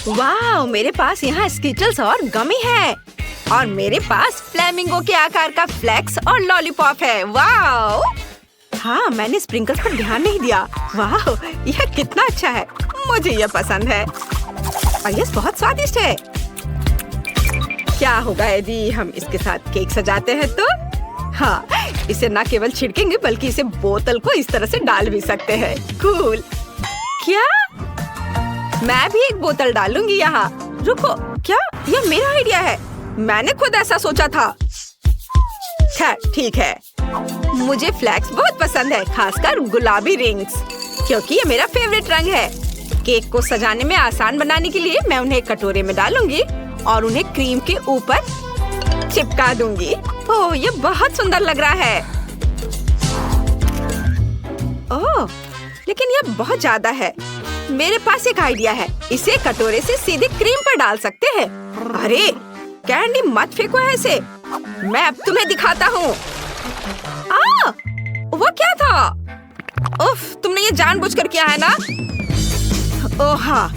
वाह, मेरे पास यहाँ स्किटल्स और गमी है और मेरे पास फ्लेमिंगो के आकार का फ्लेक्स और लॉलीपॉप है। वाह! हाँ, मैंने स्प्रिंकल्स पर ध्यान नहीं दिया। वाह, यह कितना अच्छा है। मुझे यह पसंद है और यह बहुत स्वादिष्ट है। क्या होगा यदि हम इसके साथ केक सजाते हैं तो? हाँ, इसे न केवल छिड़केंगे बल्कि इसे बोतल को इस तरह से डाल भी सकते हैं। कूल। क्या? मैं भी एक बोतल डालूंगी यहाँ। रुको, क्या यह मेरा आइडिया है? मैंने खुद ऐसा सोचा था। खैर, ठीक है। मुझे फ्लैक्स बहुत पसंद है, खासकर गुलाबी रिंग्स, क्योंकि ये मेरा फेवरेट रंग है। केक को सजाने में आसान बनाने के लिए मैं उन्हें एक कटोरे में डालूंगी और उन्हें क्रीम के ऊपर चिपका दूंगी। ओह, ये बहुत सुंदर लग रहा है। ओह, लेकिन यह बहुत ज्यादा है। मेरे पास एक आइडिया है। इसे कटोरे से सीधे क्रीम पर डाल सकते हैं। अरे, कैंडी मत फेंको ऐसे। मैं अब तुम्हें दिखाता हूँ। वो क्या था? उफ, तुमने ये जानबूझकर किया है ना? ओह हाँ,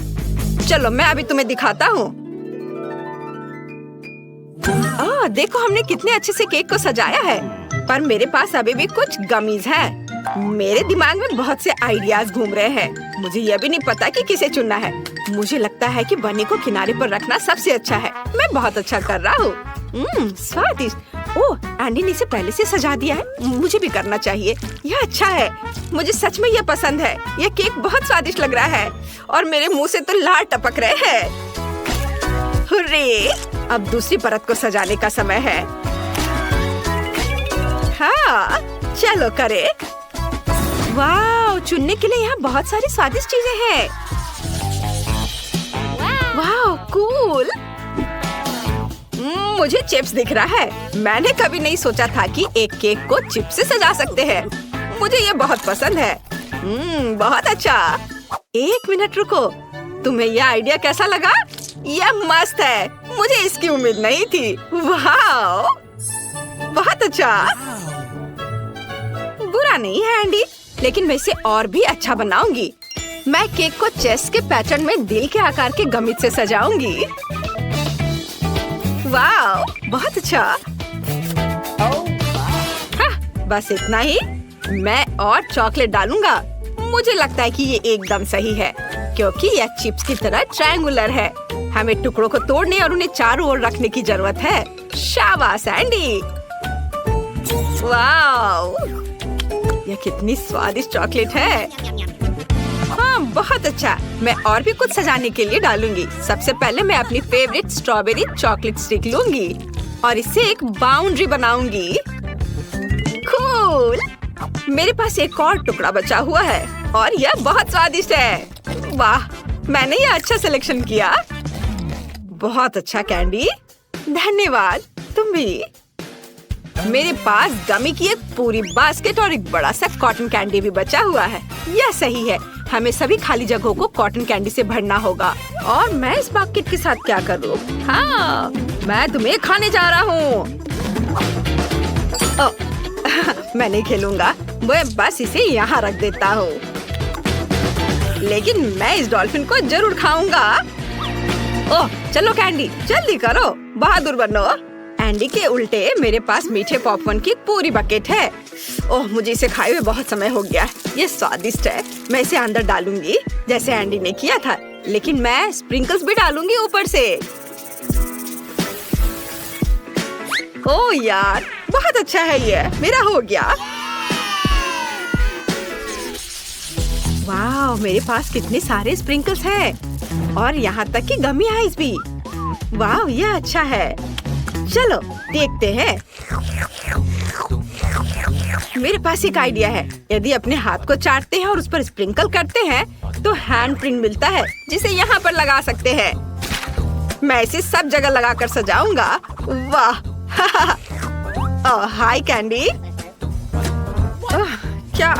चलो मैं अभी तुम्हें दिखाता हूँ। देखो, हमने कितने अच्छे से केक को सजाया है। पर मेरे पास अभी भी कुछ गमीज हैं। मेरे दिमाग में बहुत से आइडियाज घूम रहे हैं। मुझे यह भी नहीं पता कि किसे चुनना है। मुझे लगता है कि बनी को किनारे पर रखना सबसे अच्छा है। मैं बहुत अच्छा कर रहा हूँ। स्वादिष्ट। ओह, एंडी ने इसे पहले से सजा दिया है। मुझे भी करना चाहिए। यह अच्छा है। मुझे सच में यह पसंद है। यह केक बहुत स्वादिष्ट लग रहा है और मेरे मुंह से तो लार टपक रहे हैं। हुर्रे! अब दूसरी परत को सजाने का समय है। हाँ, चलो करे। वाह, चुनने के लिए यहाँ बहुत सारी स्वादिष्ट चीजें हैं। वाह, कूल। मुझे चिप्स दिख रहा है। मैंने कभी नहीं सोचा था कि एक केक को चिप्स से सजा सकते हैं। मुझे ये बहुत पसंद है। बहुत अच्छा। एक मिनट रुको, तुम्हें यह आइडिया कैसा लगा? यह मस्त है। मुझे इसकी उम्मीद नहीं थी। वाह, बहुत अच्छा। बुरा नहीं है एंडी, लेकिन मैं इसे और भी अच्छा बनाऊंगी। मैं केक को चेस्ट के पैटर्न में दिल के आकार के गमित से सजाऊंगी। वाह, बहुत अच्छा। हाँ, बस इतना ही। मैं और चॉकलेट डालूंगा। मुझे लगता है कि ये एकदम सही है, क्योंकि यह चिप्स की तरह ट्रायंगुलर है। हमें टुकड़ों को तोड़ने और उन्हें चारों ओर रखने की जरूरत है। शाबाश एंडी। वाह, यह कितनी स्वादिष्ट चॉकलेट है। हाँ, बहुत अच्छा। मैं और भी कुछ सजाने के लिए डालूंगी। सबसे पहले मैं अपनी फेवरेट स्ट्रॉबेरी चॉकलेट स्टिक लूंगी और इससे एक बाउंड्री बनाऊंगी। कूल। मेरे पास एक और टुकड़ा बचा हुआ है और यह बहुत स्वादिष्ट है। वाह, मैंने यह अच्छा सिलेक्शन किया। बहुत अच्छा कैंडी, धन्यवाद। तुम भी। मेरे पास गमी की एक पूरी बास्केट और एक बड़ा सा कॉटन कैंडी भी बचा हुआ है। यह सही है। हमें सभी खाली जगहों को कॉटन कैंडी से भरना होगा। और मैं इस बास्केट के साथ क्या करूँ? हाँ, मैं तुम्हें खाने जा रहा हूँ। मैं नहीं खेलूंगा। मैं बस इसे यहाँ रख देता हूँ। लेकिन मैं इस डॉल्फिन को जरूर खाऊंगा। ओह, चलो कैंडी, जल्दी करो, बहादुर बनो। एंडी के उल्टे मेरे पास मीठे पॉपकॉर्न की पूरी बकेट है। ओह, मुझे इसे खाए हुए बहुत समय हो गया। ये स्वादिष्ट है। मैं इसे अंदर डालूंगी जैसे एंडी ने किया था, लेकिन मैं स्प्रिंकल्स भी डालूंगी ऊपर से। ओह यार, बहुत अच्छा है। ये मेरा हो गया। वाह, मेरे पास कितने सारे स्प्रिंकल्स हैं और यहाँ तक कि गमी आइस भी। वाह, यह अच्छा है। चलो देखते हैं। मेरे पास एक आइडिया है। यदि अपने हाथ को चाटते हैं और उस पर स्प्रिंकल करते हैं तो हैंड प्रिंट मिलता है, जिसे यहाँ पर लगा सकते हैं। मैं इसे सब जगह लगाकर सजाऊंगा। वाह। हाय कैंडी। क्या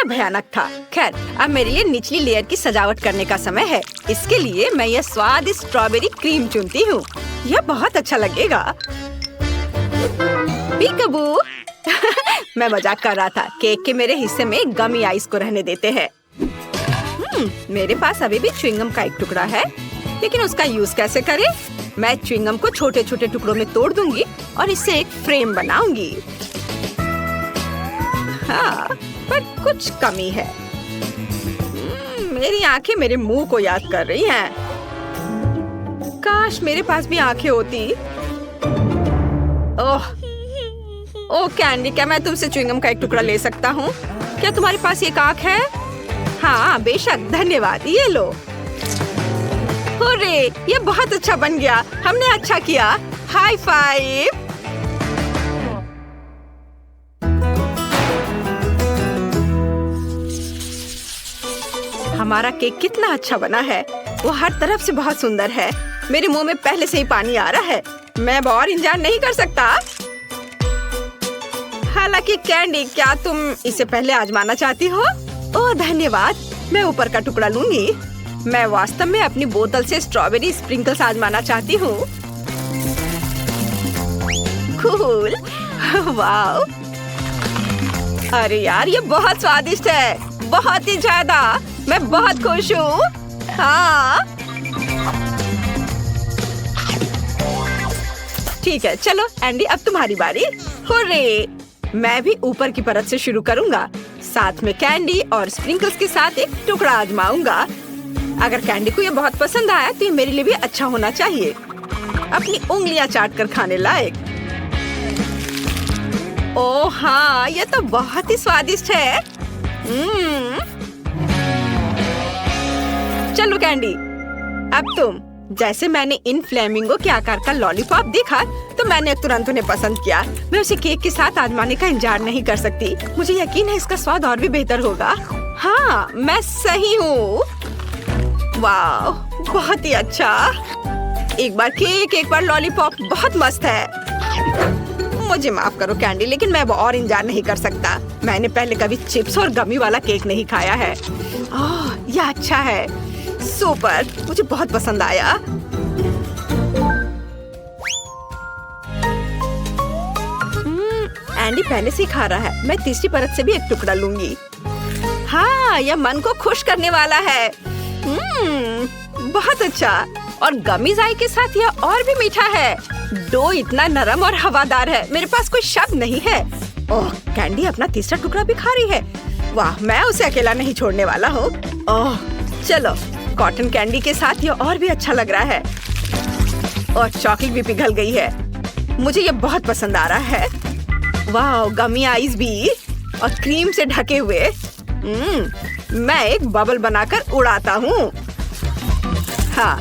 भयानक था। खैर, अब मेरे लिए निचली लेयर की सजावट करने का समय है। इसके लिए मैं यह स्वादिष्ट स्ट्रॉबेरी क्रीम चुनती हूँ। यह बहुत अच्छा लगेगा। पीकाबू। मैं मजाक कर रहा था। केक के मेरे हिस्से में गमी आइस को रहने देते हैं। मेरे पास अभी भी च्युइंगम का एक टुकड़ा है। लेकिन उसका यूज कैसे करें? मैं च्युइंगम को छोटे छोटे टुकड़ों में तोड़ दूंगी और इससे एक फ्रेम बनाऊंगी। हाँ, पर कुछ कमी है। मेरी आंखें मेरे मुंह को याद कर रही हैं। काश मेरे पास भी आंखें होती। ओह कैंडी, क्या मैं तुमसे च्युइंगम का एक टुकड़ा ले सकता हूँ? क्या तुम्हारे पास एक आंख है? हाँ बेशक, धन्यवाद, ये लो। हुर्रे, ये बहुत अच्छा बन गया। हमने अच्छा किया। High five. हमारा केक कितना अच्छा बना है। वो हर तरफ से बहुत सुंदर है। मेरे मुंह में पहले से ही पानी आ रहा है। मैं अब और इंतजार नहीं कर सकता। हालांकि कैंडी, क्या तुम इसे पहले आजमाना चाहती हो? ओह धन्यवाद, मैं ऊपर का टुकड़ा लूंगी। मैं वास्तव में अपनी बोतल से स्ट्रॉबेरी स्प्रिंकल्स आजमाना चाहती हूँ। Cool, wow. अरे यार, ये बहुत स्वादिष्ट है, बहुत ही ज्यादा। मैं बहुत खुश हूँ। हाँ ठीक है, चलो एंडी, अब तुम्हारी बारी। हुर्रे, मैं भी ऊपर की परत से शुरू करूँगा। साथ में कैंडी और स्प्रिंकल्स के साथ एक टुकड़ा आजमाऊंगा। अगर कैंडी को ये बहुत पसंद आया तो ये मेरे लिए भी अच्छा होना चाहिए। अपनी उंगलियां चाट कर खाने लायक। ओह हाँ, ये तो बहुत ही स्वादिष्ट है। चलो कैंडी, अब तुम। जैसे मैंने इन फ्लेमिंगो के आकार का लॉलीपॉप देखा तो मैंने तुरंत उन्हें पसंद किया। मैं उसे केक के साथ आजमाने का इंतजार नहीं कर सकती। मुझे यकीन है इसका स्वाद और भी बेहतर होगा। हाँ, मैं सही हूँ। वाह, बहुत ही अच्छा। एक बार केक, एक बार लॉलीपॉप, बहुत मस्त है। मुझे माफ करो कैंडी, लेकिन मैं अब और इंतजार नहीं कर सकता। मैंने पहले कभी चिप्स और गमी वाला केक नहीं खाया है। ओह, यह अच्छा है। सुपर, मुझे बहुत पसंद आया। एंडी पहले से ही खा रहा है। मैं तीसरी परत से भी एक टुकड़ा लूंगी। हाँ, यह मन को खुश करने वाला है। बहुत अच्छा। और गमी जाई के साथ यह और भी मीठा है। डो इतना नरम और हवादार है, मेरे पास कोई शब्द नहीं है। ओह, कैंडी अपना तीसरा टुकड़ा भी खा रही है। वाह, मैं उसे अकेला नहीं छोड़ने वाला हूँ। ओह चलो, कॉटन कैंडी के साथ यह और भी अच्छा लग रहा है। और चॉकलेट भी पिघल गई है। मुझे यह बहुत पसंद आ रहा है। वाह, गमी आइस भी और क्रीम से ढके हुए। मैं एक बबल बनाकर उड़ाता हूँ। हाँ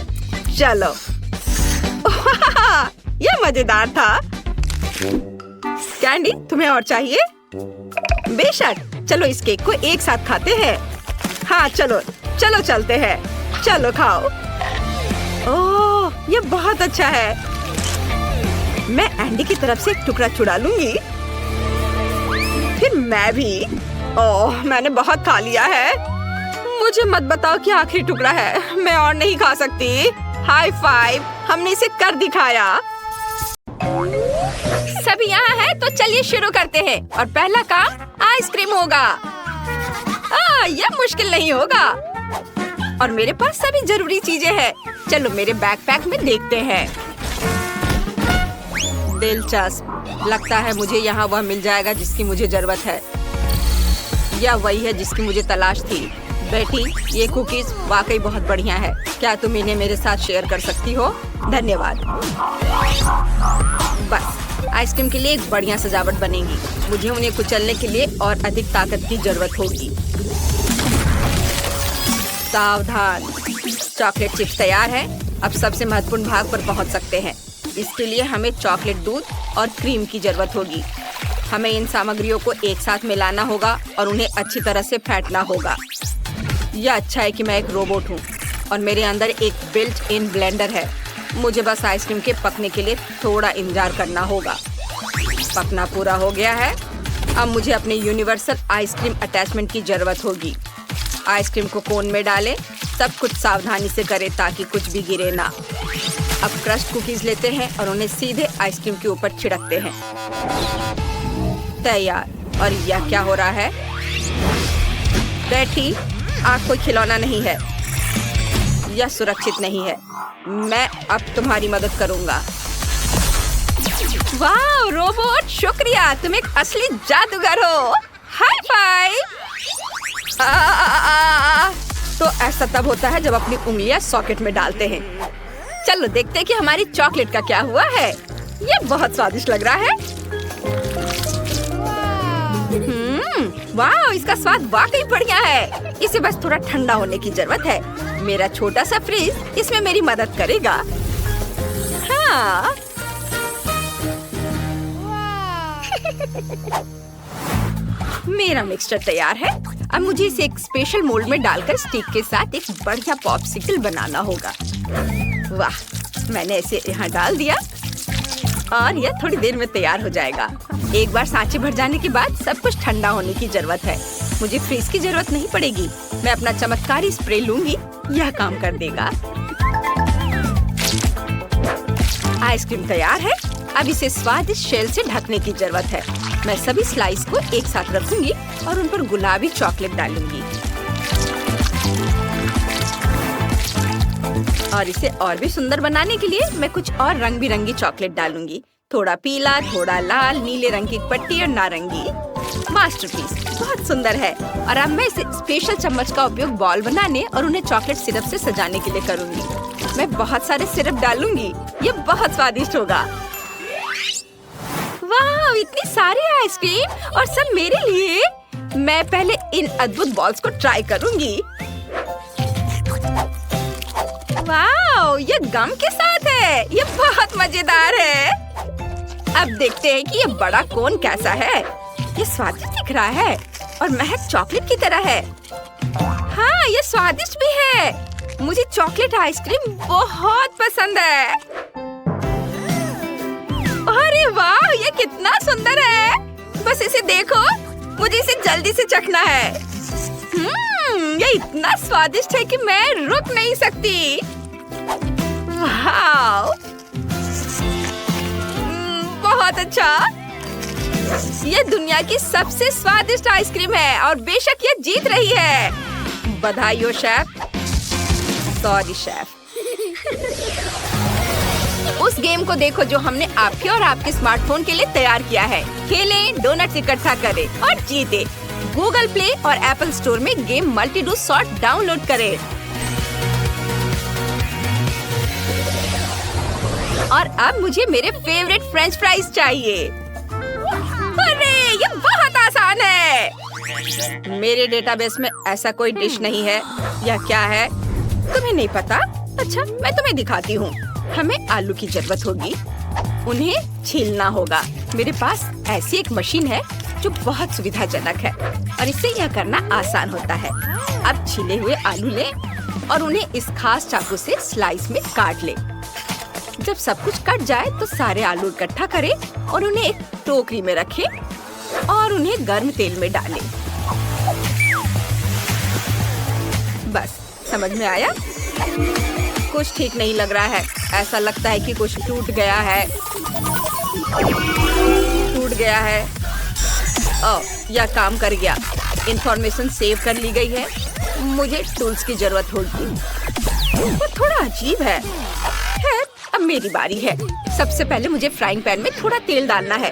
चलो। यह मजेदार था। कैंडी, तुम्हें और चाहिए? बेशक, चलो इस केक को एक साथ खाते हैं। हाँ चलो चलो चलते हैं। चलो खाओ। ओह, ये बहुत अच्छा है। मैं एंडी की तरफ से एक टुकड़ा चुरा लूंगी। फिर मैं भी। ओह, मैंने बहुत खा लिया है। मुझे मत बताओ कि आखिरी टुकड़ा है। मैं और नहीं खा सकती। हाई फाइव, हमने इसे कर दिखाया। सभी यहाँ है तो चलिए शुरू करते हैं। और पहला काम आइसक्रीम होगा। यह मुश्किल नहीं होगा। और मेरे पास सभी जरूरी चीजें हैं। चलो मेरे बैकपैक में देखते हैं। दिलचस्प, लगता है मुझे यहाँ वह मिल जाएगा जिसकी मुझे जरूरत है। यह वही है जिसकी मुझे तलाश थी। बेटी, ये कुकीज वाकई बहुत बढ़िया है। क्या तुम इन्हें मेरे साथ शेयर कर सकती हो? धन्यवाद। बस, आइसक्रीम के लिए एक बढ़िया सजावट बनेगी। मुझे उन्हें कुचलने के लिए और अधिक ताकत की जरूरत होगी। सावधान, चॉकलेट चिप्स तैयार है। अब सबसे महत्वपूर्ण भाग पर पहुंच सकते हैं। इसके लिए हमें चॉकलेट दूध और क्रीम की जरूरत होगी। हमें इन सामग्रियों को एक साथ मिलाना होगा और उन्हें अच्छी तरह से फेंटना होगा। यह अच्छा है कि मैं एक रोबोट हूँ और मेरे अंदर एक बिल्ट इन ब्लेंडर है। मुझे बस आइसक्रीम के पकने के लिए थोड़ा इंतजार करना होगा। पकना पूरा हो गया है। अब मुझे अपने यूनिवर्सल आइसक्रीम अटैचमेंट की जरूरत होगी। आइसक्रीम को कोन में डालें। सब कुछ सावधानी से करें ताकि कुछ भी गिरे ना। अब क्रश्ड कुकीज लेते हैं और उन्हें सीधे आइसक्रीम के ऊपर छिड़कते हैं। तैयार। और यह क्या हो रहा है? बैठी, आग कोई खिलौना नहीं है। यह सुरक्षित नहीं है। मैं अब तुम्हारी मदद करूंगा। वाह रोबोट, शुक्रिया, तुम एक असली जादूगर हो। High five. तो ऐसा तब होता है जब अपनी उंगलियां सॉकेट में डालते हैं। चलो देखते हैं कि हमारी चॉकलेट का क्या हुआ है। ये बहुत स्वादिष्ट लग रहा है। वाह, इसका स्वाद वाकई बढ़िया है। इसे बस थोड़ा ठंडा होने की जरूरत है। मेरा छोटा सा फ्रिज इसमें मेरी मदद करेगा। हाँ। मेरा मिक्सचर तैयार है। अब मुझे इसे एक स्पेशल मोल्ड में डालकर स्टिक के साथ एक बढ़िया पॉप्सिकल बनाना होगा। वाह, मैंने इसे यहाँ डाल दिया और यह थोड़ी देर में तैयार हो जाएगा। एक बार सांचे भर जाने के बाद सब कुछ ठंडा होने की जरूरत है। मुझे फ्रीज की जरूरत नहीं पड़ेगी। मैं अपना चमत्कारी स्प्रे लूंगी, यह काम कर देगा। आइसक्रीम तैयार है। अब इसे स्वादिष्ट शेल से ढकने की जरूरत है। मैं सभी स्लाइस को एक साथ रखूंगी और उन पर गुलाबी चॉकलेट डालूंगी। और इसे और भी सुंदर बनाने के लिए मैं कुछ और रंग बिरंगी चॉकलेट डालूंगी। थोड़ा पीला, थोड़ा लाल, नीले रंग की पट्टी और नारंगी। मास्टरपीस, बहुत सुंदर है। और अब मैं इसे स्पेशल चम्मच का उपयोग बॉल बनाने और उन्हें चॉकलेट सिरप से सजाने के लिए करूंगी। मैं बहुत सारे सिरप डालूंगी। ये बहुत स्वादिष्ट होगा। वाह, इतनी सारी आइसक्रीम और सब मेरे लिए। मैं पहले इन अद्भुत बॉल्स को ट्राई करूंगी। वाह, ये गम के साथ है। ये बहुत मजेदार है। अब देखते हैं कि ये बड़ा कोन कैसा है। ये स्वादिष्ट दिख रहा है और महक चॉकलेट की तरह है। हाँ, ये स्वादिष्ट भी है। मुझे चॉकलेट आइसक्रीम बहुत पसंद है। अरे वाह, ये कितना सुंदर है। बस इसे देखो, मुझे इसे जल्दी से चखना है। ये इतना स्वादिष्ट है कि मैं रुक नहीं सकती। वाह, बहुत अच्छा। ये दुनिया की सबसे स्वादिष्ट आइसक्रीम है और बेशक ये जीत रही है। बधाई हो शेफ। Sorry chef. उस गेम को देखो जो हमने आपके और आपके स्मार्टफोन के लिए तैयार किया है। खेलें, डोनट्स इकट्ठा करें और जीतें। गूगल प्ले और एप्पल स्टोर में game multi do sort download करें। और अब मुझे मेरे फेवरेट फ्रेंच फ्राइज चाहिए। अरे, ये बहुत आसान है। मेरे डेटाबेस में ऐसा कोई डिश नहीं है। यह क्या है? तुम्हें नहीं पता? अच्छा, मैं तुम्हें दिखाती हूँ। हमें आलू की जरूरत होगी। उन्हें छीलना होगा। मेरे पास ऐसी एक मशीन है जो बहुत सुविधाजनक है और इससे यह करना आसान होता है। अब छीले हुए आलू लें और उन्हें इस खास चाकू से स्लाइस में काट लें। जब सब कुछ कट जाए तो सारे आलू इकट्ठा करें और उन्हें एक टोकरी में रखें और उन्हें गर्म तेल में डालें। बस, समझ में आया? कुछ ठीक नहीं लग रहा है। ऐसा लगता है कि कुछ टूट गया है। टूट गया है। ओह, यह काम कर गया। इंफॉर्मेशन सेव कर ली गई है। मुझे टूल्स की जरूरत होगी। वो थोड़ा अजीब है। खैर, अब मेरी बारी है। सबसे पहले मुझे फ्राइंग पैन में थोड़ा तेल डालना है।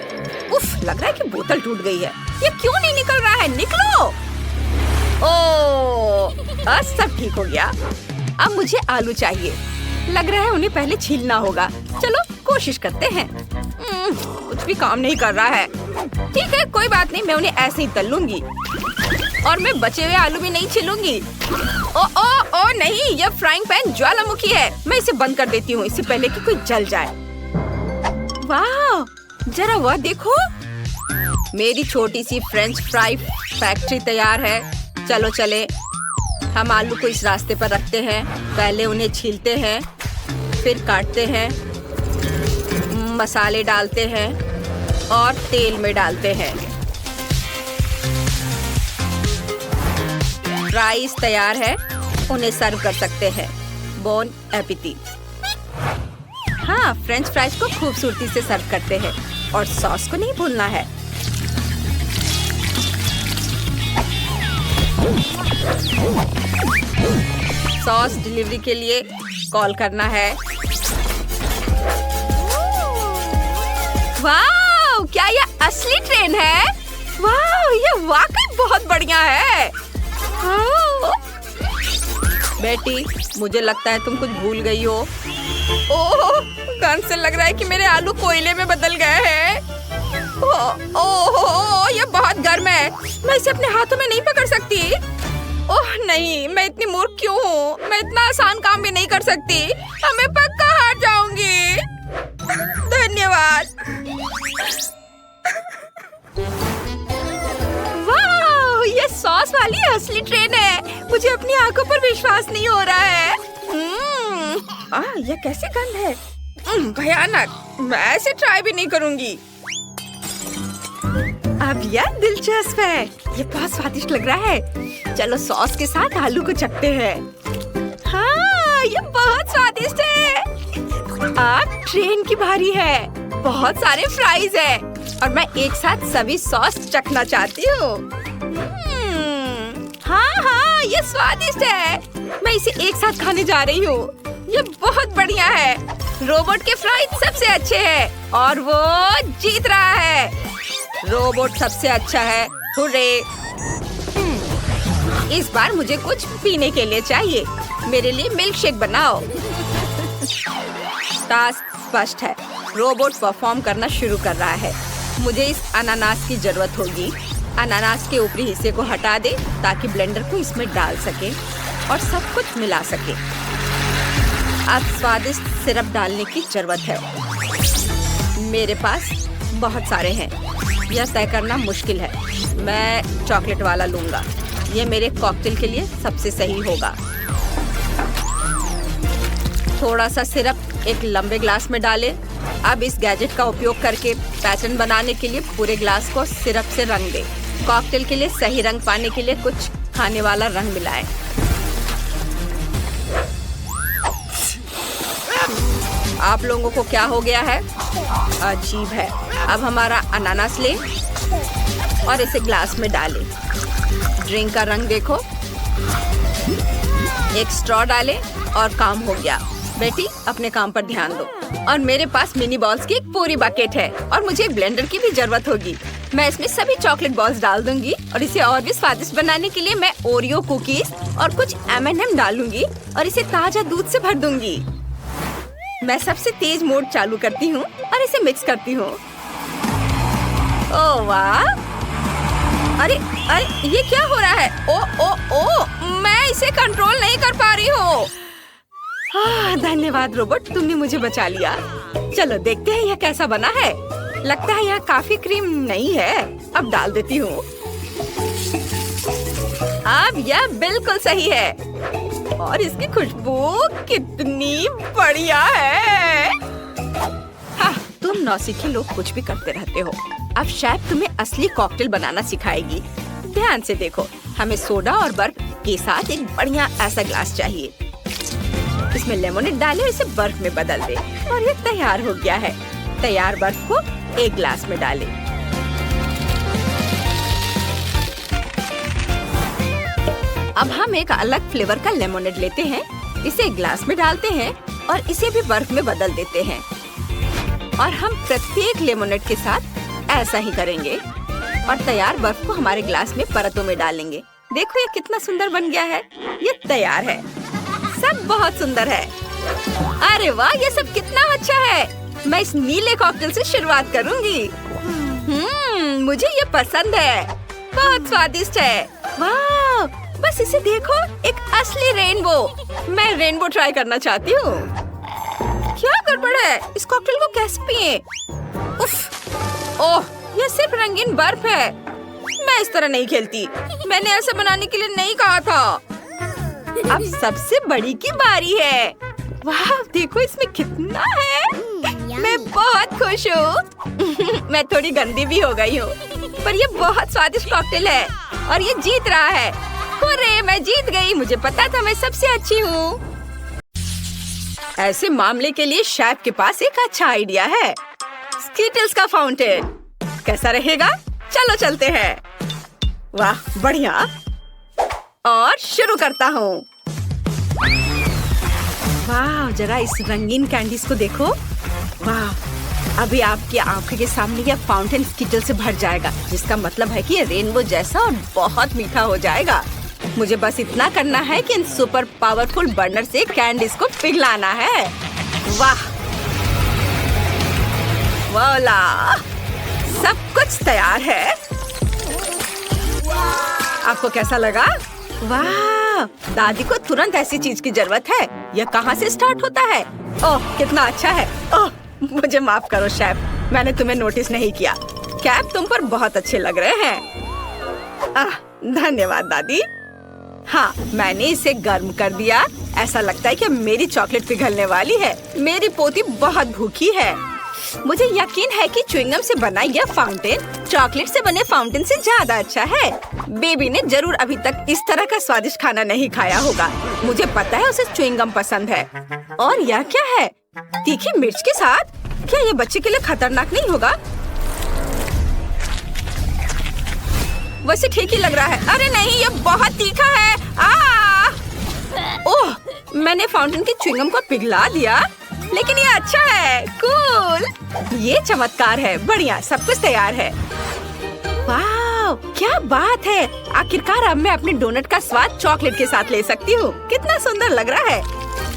उफ, लग रहा है कि बोतल टूट गई है। ये क्यों नहीं निकल रहा है? निकलो। ओह, सब ठीक हो गया। अब मुझे आलू चाहिए। लग रहा है उन्हें पहले छीलना होगा। चलो कोशिश करते हैं। कुछ भी काम नहीं कर रहा है। ठीक है, कोई बात नहीं, मैं उन्हें ऐसे ही तल लूंगी और मैं बचे हुए आलू भी नहीं छीलूंगी। ओ ओ ओ नहीं, यह फ्राइंग पैन ज्वालामुखी है। मैं इसे बंद कर देती हूँ इससे पहले कि कोई जल जाए। वाह, जरा वह देखो। मेरी छोटी सी फ्रेंच फ्राई फैक्ट्री तैयार है। चलो चले। हम आलू को इस रास्ते पर रखते हैं। पहले उन्हें छीलते हैं, फिर काटते हैं, मसाले डालते हैं और तेल में डालते हैं। फ्राइज तैयार है। उन्हें सर्व कर सकते हैं। बोन एपिटीट। हाँ, फ्रेंच फ्राइज को खूबसूरती से सर्व करते हैं और सॉस को नहीं भूलना है। सॉस डिलीवरी के लिए कॉल करना है। वाह, क्या ये असली ट्रेन है? वाह, ये वाकई बहुत बढ़िया है। बेटी, मुझे लगता है तुम कुछ भूल गई हो। ओह, गंध से लग रहा है कि मेरे आलू कोयले में बदल गए हैं। ओह, ये बहुत गर्म है। मैं इसे अपने हाथों में नहीं पकड़ सकती। ओह नहीं, मैं इतनी मूर्ख क्यों हूँ? मैं इतना आसान काम भी नहीं कर सकती। मैं पक्का हार जाऊंगी। धन्यवाद। वाह, ये सॉस वाली असली ट्रेन है। मुझे अपनी आंखों पर विश्वास नहीं हो रहा है। ये कैसे गंध है? भयानक। मैं ऐसे ट्राई भी नहीं करूंगी। अब यह दिलचस्प है। ये बहुत स्वादिष्ट लग रहा है। चलो सॉस के साथ आलू को चखते हैं। हाँ, ये बहुत स्वादिष्ट है। अब ट्रेन की बारी है। बहुत सारे फ्राइज है और मैं एक साथ सभी सॉस चखना चाहती हूँ। हाँ, ये स्वादिष्ट है। मैं इसे एक साथ खाने जा रही हूँ। ये बहुत बढ़िया है। रोबोट के फ्राइज सबसे अच्छे हैं और वो जीत रहा है। रोबोट सबसे अच्छा है। हुर्रे! इस बार मुझे कुछ पीने के लिए चाहिए। मेरे लिए मिल्क शेक बनाओ। टास्क स्पष्ट है। रोबोट परफॉर्म करना शुरू कर रहा है। मुझे इस अनानास की जरूरत होगी। अनानास के ऊपरी हिस्से को हटा दे ताकि ब्लेंडर को इसमें डाल सके और सब कुछ मिला सके। अब स्वादिष्ट सिरप डालने की जरूरत है। मेरे पास बहुत सारे हैं। यह तय करना मुश्किल है। मैं चॉकलेट वाला लूंगा। यह मेरे कॉकटेल के लिए सबसे सही होगा। थोड़ा सा सिरप एक लंबे ग्लास में डालें। अब इस गैजेट का उपयोग करके पैटर्न बनाने के लिए पूरे ग्लास को सिरप से रंग दें। कॉकटेल के लिए सही रंग पाने के लिए कुछ खाने वाला रंग मिलाएं। आप लोगों को क्या हो गया है? अजीब है। अब हमारा अनानास लें और इसे ग्लास में डालें। ड्रिंक का रंग देखो। एक स्ट्रॉ डालें और काम हो गया। बेटी, अपने काम पर ध्यान दो। और मेरे पास मिनी बॉल्स की एक पूरी बकेट है और मुझे एक ब्लेंडर की भी जरूरत होगी। मैं इसमें सभी चॉकलेट बॉल्स डाल दूंगी और इसे और भी स्वादिष्ट बनाने के लिए मैं ओरियो कुकीज और कुछ M&M डालूंगी और इसे ताजा दूध से भर दूंगी। मैं सबसे तेज मोड चालू करती हूँ और इसे मिक्स करती हूँ। ओह वाह! अरे ये क्या हो रहा है? ओ, मैं इसे कंट्रोल नहीं कर पा रही हूँ। धन्यवाद रोबोट, तुमने मुझे बचा लिया। चलो देखते हैं यह कैसा बना है। लगता है यह काफी क्रीम नहीं है। अब डाल देती हूँ। अब यह बिल्कुल सही है और इसकी खुशबू कितनी बढ़िया है। हाँ, तुम नौसिखिए लोग कुछ भी करते रहते हो। अब शेफ तुम्हें असली कॉकटेल बनाना सिखाएगी। ध्यान से देखो। हमें सोडा और बर्फ के साथ एक बढ़िया ऐसा ग्लास चाहिए। इसमें लेमोनेड डालें और इसे बर्फ में बदल दे और ये तैयार हो गया है। तैयार बर्फ को एक ग्लास में डालें। अब हम एक अलग फ्लेवर का लेमोनेड लेते हैं। इसे एक ग्लास में डालते हैं और इसे भी बर्फ में बदल देते हैं। और हम प्रत्येक लेमोनेड के साथ ऐसा ही करेंगे और तैयार बर्फ को हमारे ग्लास में परतों में डालेंगे। देखो ये कितना सुंदर बन गया है। ये तैयार है। सब बहुत सुंदर है। अरे वाह, ये सब कितना अच्छा है। मैं इस नीले कॉकटेल से शुरुआत करूंगी। मुझे ये पसंद है। बहुत स्वादिष्ट है। वाह, बस इसे देखो, एक असली रेनबो। मैं रेनबो ट्राई करना चाहती हूँ। क्या गड़बड़ है? इस कॉकटेल को कैसे पिए? उफ, ओह, ये सिर्फ रंगीन बर्फ है। मैं इस तरह नहीं खेलती। मैंने ऐसा बनाने के लिए नहीं कहा था। अब सबसे बड़ी की बारी है। वाह, देखो इसमें कितना है। मैं बहुत खुश हूँ। मैं थोड़ी गंदी भी हो गई हूँ, पर ये बहुत स्वादिष्ट कॉकटेल है और ये जीत रहा है। हुर्रे, मैं जीत गई। मुझे पता था मैं सबसे अच्छी हूँ। ऐसे मामले के लिए शेफ के पास एक अच्छा आइडिया है। स्कीटल्स का फाउंटेन कैसा रहेगा? चलो चलते हैं। वाह, बढ़िया। और शुरू करता हूँ। वाह, जरा इस रंगीन कैंडीज को देखो। वाह, अभी आपकी आंखों के सामने यह फाउंटेन स्किटल से भर जाएगा, जिसका मतलब है कि ये रेनबो जैसा और बहुत मीठा हो जाएगा। मुझे बस इतना करना है कि इन सुपर पावरफुल बर्नर से कैंडीज को पिघलाना है। वाह, वाला, सब कुछ तैयार है। आपको कैसा लगा? वाह, दादी को तुरंत ऐसी चीज की जरूरत है। यह कहाँ से स्टार्ट होता है? ओह, कितना अच्छा है। ओह, मुझे माफ करो शेफ, मैंने तुम्हें नोटिस नहीं किया। कैप तुम पर बहुत अच्छे लग रहे हैं। धन्यवाद दादी। हाँ, मैंने इसे गर्म कर दिया। ऐसा लगता है कि मेरी चॉकलेट पिघलने वाली है। मेरी पोती बहुत भूखी है। मुझे यकीन है कि च्युइंगम से बना यह फाउंटेन चॉकलेट से बने फाउंटेन से ज्यादा अच्छा है। बेबी ने जरूर अभी तक इस तरह का स्वादिष्ट खाना नहीं खाया होगा। मुझे पता है उसे च्युइंगम पसंद है। और यह क्या है? तीखी मिर्च के साथ? क्या ये बच्चे के लिए खतरनाक नहीं होगा? वैसे ठीक ही लग रहा है। अरे नहीं, ये बहुत तीखा है। ओह, मैंने फाउंटेन के च्युइंगम को पिघला दिया, लेकिन ये अच्छा है। कूल, ये चमत्कार है। बढ़िया, सब कुछ तैयार है। वाह, क्या बात है। आखिरकार अब मैं अपने डोनट का स्वाद चॉकलेट के साथ ले सकती हूँ। कितना सुंदर लग रहा है।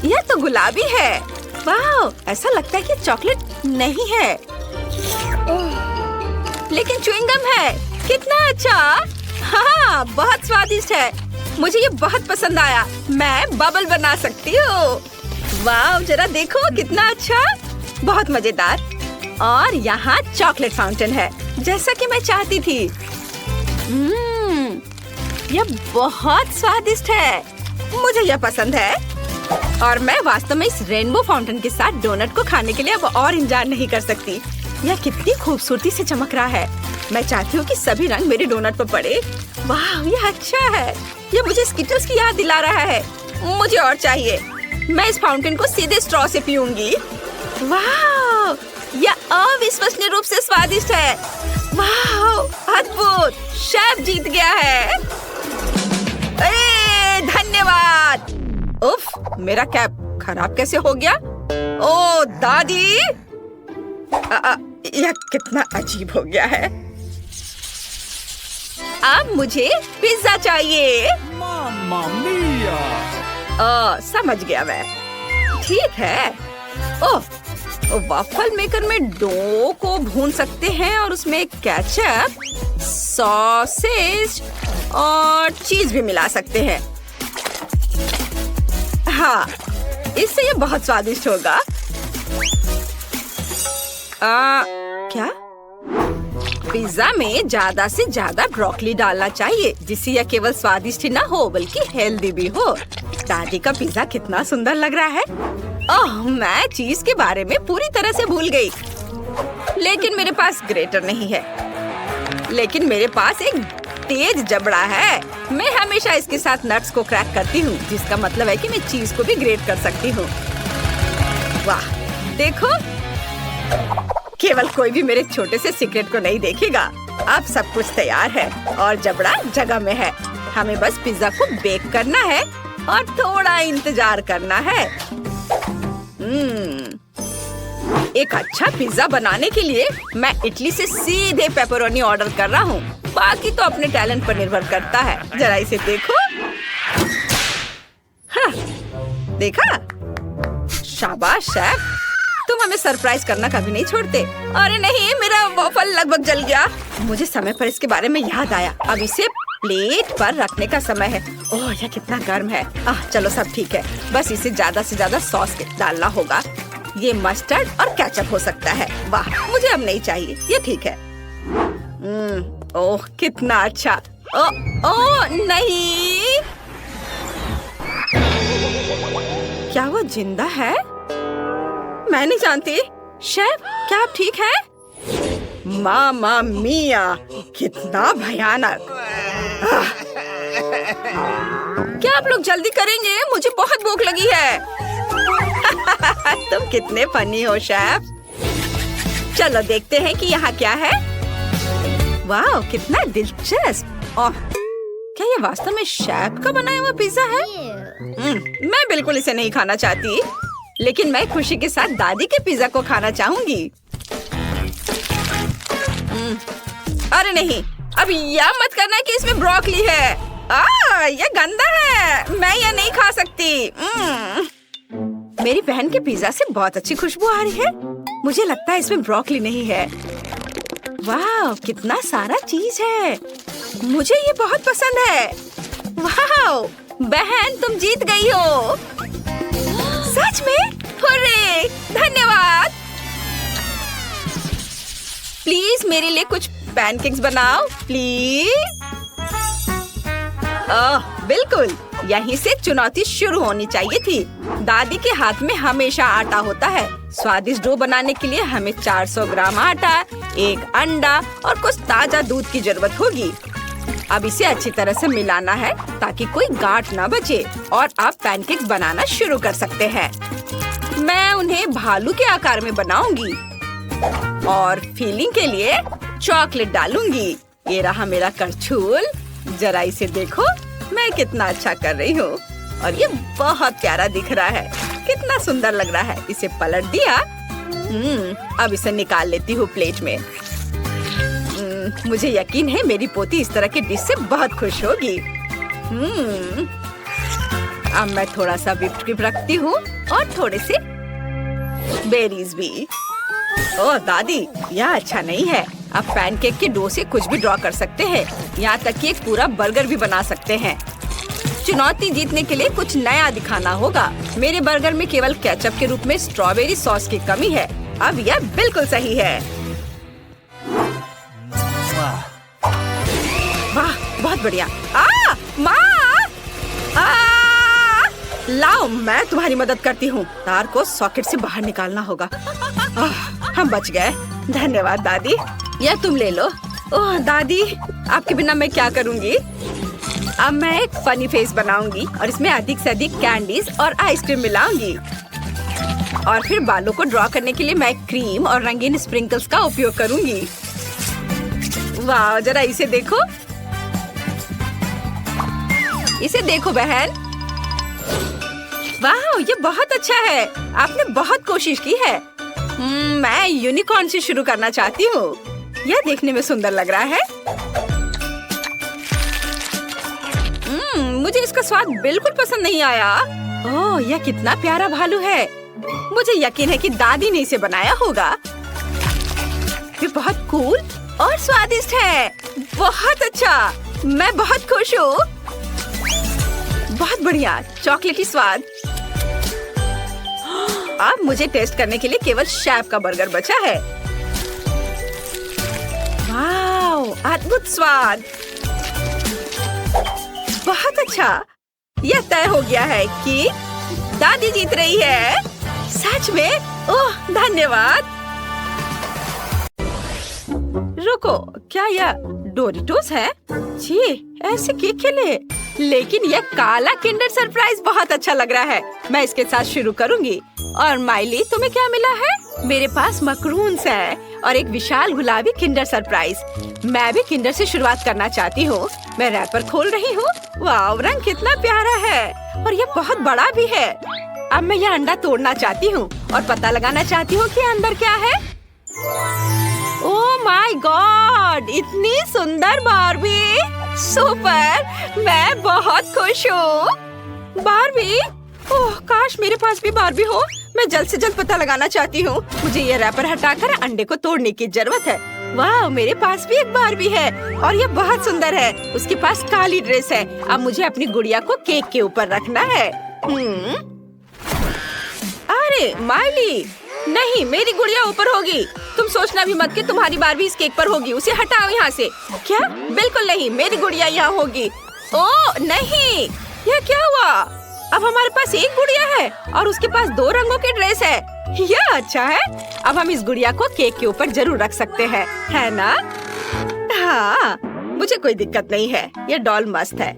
यह तो गुलाबी है। वाह, ऐसा लगता है कि चॉकलेट नहीं है, लेकिन च्युइंगम है। कितना अच्छा। हाँ, बहुत स्वादिष्ट है। मुझे ये बहुत पसंद आया। मैं बबल बना सकती हूँ। वाह, जरा देखो कितना अच्छा, बहुत मजेदार। और यहाँ चॉकलेट फाउंटेन है, जैसा कि मैं चाहती थी। यह बहुत स्वादिष्ट है। मुझे यह पसंद है। और मैं वास्तव में इस रेनबो फाउंटेन के साथ डोनट को खाने के लिए अब और इंतजार नहीं कर सकती। यह कितनी खूबसूरती से चमक रहा है। मैं चाहती हूँ कि सभी रंग मेरे डोनट पर पड़े। वाह, यह अच्छा है। यह मुझे स्किटल्स की याद दिला रहा है। मुझे और चाहिए। मैं इस फाउंटेन को सीधे स्ट्रॉ से पीऊंगी। वाह, यह अविश्वसनीय रूप से स्वादिष्ट है। वाह, अद्भुत। शेफ जीत गया है। धन्यवाद। उफ, मेरा कैप खराब कैसे हो गया? ओ दादी, यह कितना अजीब हो गया है। अब मुझे पिज्जा चाहिए। मामा मिया। समझ गया मैं। ठीक है। ओह, वॉफल मेकर में डो को भून सकते हैं और उसमें केचप, सॉसेज और चीज भी मिला सकते हैं। हाँ, इससे ये बहुत स्वादिष्ट होगा। क्या? पिज्जा में ज्यादा से ज्यादा ब्रोकली डालना चाहिए, जिससे यह केवल स्वादिष्ट ही ना हो बल्कि हेल्दी भी हो। दादी का पिज्जा कितना सुंदर लग रहा है। ओह, मैं चीज के बारे में पूरी तरह से भूल गई। लेकिन मेरे पास ग्रेटर नहीं है। लेकिन मेरे पास एक तेज जबड़ा है। मैं हमेशा इसके साथ नट्स को क्रैक करती हूँ, जिसका मतलब है कि मैं चीज को भी ग्रेट कर सकती हूँ। वाह, देखो, केवल कोई भी मेरे छोटे से सीक्रेट को नहीं देखेगा। अब सब कुछ तैयार है और जबड़ा जगह में है। हमें बस पिज्जा को बेक करना है और थोड़ा इंतजार करना है। एक अच्छा पिज्जा बनाने के लिए मैं इटली से सीधे पेपरोनी ऑर्डर कर रहा हूँ। बाकी तो अपने टैलेंट पर निर्भर करता है। जरा इसे देखो। हाँ, देखा? शाबाश शेफ, तुम हमें सरप्राइज करना कभी नहीं छोड़ते। अरे नहीं, मेरा वॉफल लगभग जल गया। मुझे समय पर इसके बारे में याद आया। अब इसे प्लेट पर रखने का समय है। ओह, यह कितना गर्म है। चलो सब ठीक है। बस इसे ज्यादा से ज्यादा सॉस डालना होगा। ये मस्टर्ड और केचप हो सकता है। वाह, मुझे अब नहीं चाहिए, ये ठीक है। ओह, कितना अच्छा। ओह नहीं, क्या वो जिंदा है? मैं नहीं जानती। शेफ, क्या आप ठीक हैं? मामा मिया, कितना भयानक। क्या आप लोग जल्दी करेंगे? मुझे बहुत भूख लगी है। तुम कितने फनी हो शेफ। चलो देखते हैं कि यहाँ क्या है। वाह, कितना दिलचस्प। क्या ये वास्तव में शेफ का बनाया हुआ पिज्जा है? मैं बिल्कुल इसे नहीं खाना चाहती, लेकिन मैं खुशी के साथ दादी के पिज्जा को खाना चाहूंगी। अरे नहीं, अब यह मत करना कि इसमें ब्रोकली है। यह गंदा है, मैं यह नहीं खा सकती। मेरी बहन के पिज्जा से बहुत अच्छी खुशबू आ रही है। मुझे लगता है इसमें ब्रोकली नहीं है। वाह, कितना सारा चीज है। मुझे ये बहुत पसंद है। वाह, बहन तुम जीत गई हो। सच में? हुर्रे! धन्यवाद। प्लीज मेरे लिए कुछ पैनकेक्स बनाओ, प्लीज। बिल्कुल, यहीं से चुनौती शुरू होनी चाहिए थी। दादी के हाथ में हमेशा आटा होता है। स्वादिष्ट डो बनाने के लिए हमें 400 ग्राम आटा, 1 अंडा और कुछ ताजा दूध की जरूरत होगी। अब इसे अच्छी तरह से मिलाना है ताकि कोई गांठ ना बचे, और आप पैनकेक्स बनाना शुरू कर सकते हैं। मैं उन्हें भालू के आकार में बनाऊंगी और फिलिंग के लिए चॉकलेट डालूंगी। ये रहा मेरा करछुल। जरा इसे देखो, मैं कितना अच्छा कर रही हूँ, और ये बहुत प्यारा दिख रहा है। कितना सुंदर लग रहा है। इसे पलट दिया। अब इसे निकाल लेती हूँ प्लेट में। मुझे यकीन है मेरी पोती इस तरह के डिश से बहुत खुश होगी। अब मैं थोड़ा सा व्हिप्ड क्रीम रखती हूँ और थोड़े से बेरीज भी। ओह दादी, यह अच्छा नहीं है। आप पैनकेक के डो से कुछ भी ड्रॉ कर सकते हैं, यहाँ तक कि एक पूरा बर्गर भी बना सकते हैं। चुनौती जीतने के लिए कुछ नया दिखाना होगा। मेरे बर्गर में केवल केचप के रूप में स्ट्रॉबेरी सॉस की कमी है। अब यह बिल्कुल सही है। वाह, बहुत बढ़िया। माँ! लाओ, मैं तुम्हारी मदद करती हूँ। तार को सॉकेट से बाहर निकालना होगा। हम बच गए। धन्यवाद दादी। यह तुम ले लो। ओह दादी, आपके बिना मैं क्या करूँगी? अब मैं एक फनी फेस बनाऊंगी और इसमें अधिक से अधिक कैंडीज और आइसक्रीम मिलाऊंगी। और फिर बालों को ड्रॉ करने के लिए मैं क्रीम और रंगीन स्प्रिंकल्स का उपयोग करूंगी। वाह, जरा इसे देखो। इसे देखो बहन। वाह, ये बहुत अच्छा है। आपने बहुत कोशिश की है। मैं यूनिकॉर्न से शुरू करना चाहती हूँ। यह देखने में सुंदर लग रहा है। मुझे इसका स्वाद बिल्कुल पसंद नहीं आया। ओह, यह कितना प्यारा भालू है। मुझे यकीन है कि दादी ने इसे बनाया होगा। ये बहुत कूल और स्वादिष्ट है। बहुत अच्छा, मैं बहुत खुश हूँ। बहुत बढ़िया, चॉकलेटी स्वाद। अब मुझे टेस्ट करने के लिए केवल शेफ का बर्गर बचा है। वाह, अद्भुत स्वाद। बहुत अच्छा। यह तय हो गया है कि दादी जीत रही है। सच में? ओह, धन्यवाद। रुको, क्या यह डोरिटोस है? जी, ऐसे केक खेले। लेकिन यह काला किंडर सरप्राइज बहुत अच्छा लग रहा है। मैं इसके साथ शुरू करूंगी। और माइली, तुम्हें क्या मिला है? मेरे पास मकरून्स है और एक विशाल गुलाबी किंडर सरप्राइज। मैं भी किंडर से शुरुआत करना चाहती हूँ। मैं रैपर खोल रही हूँ। वाह, रंग कितना प्यारा है और यह बहुत बड़ा भी है। अब मैं यह अंडा तोड़ना चाहती हूँ और पता लगाना चाहती हूँ कि अंदर क्या है। ओह माय गॉड, इतनी सुंदर बार्बी। सुपर, मैं बहुत खुश हूँ। बार्बी? ओह, काश मेरे पास भी बार्बी हो। मैं जल्द से जल्द पता लगाना चाहती हूँ। मुझे ये रैपर हटाकर अंडे को तोड़ने की जरूरत है। वाह, मेरे पास भी एक बार्बी है और ये बहुत सुंदर है। उसके पास काली ड्रेस है। अब मुझे अपनी गुड़िया को केक के ऊपर रखना है। अरे माइली, नहीं, मेरी गुड़िया ऊपर होगी। तुम सोचना भी मत कि तुम्हारी बार्बी इस केक पर होगी। उसे हटाओ यहाँ से। क्या? बिल्कुल नहीं, मेरी गुड़िया यहाँ होगी। ओह नहीं, यह क्या हुआ? अब हमारे पास एक गुड़िया है और उसके पास 2 रंगों की ड्रेस है। यह अच्छा है। अब हम इस गुड़िया को केक के ऊपर जरूर रख सकते हैं, है ना? हाँ, मुझे कोई दिक्कत नहीं है। यह डॉल मस्त है।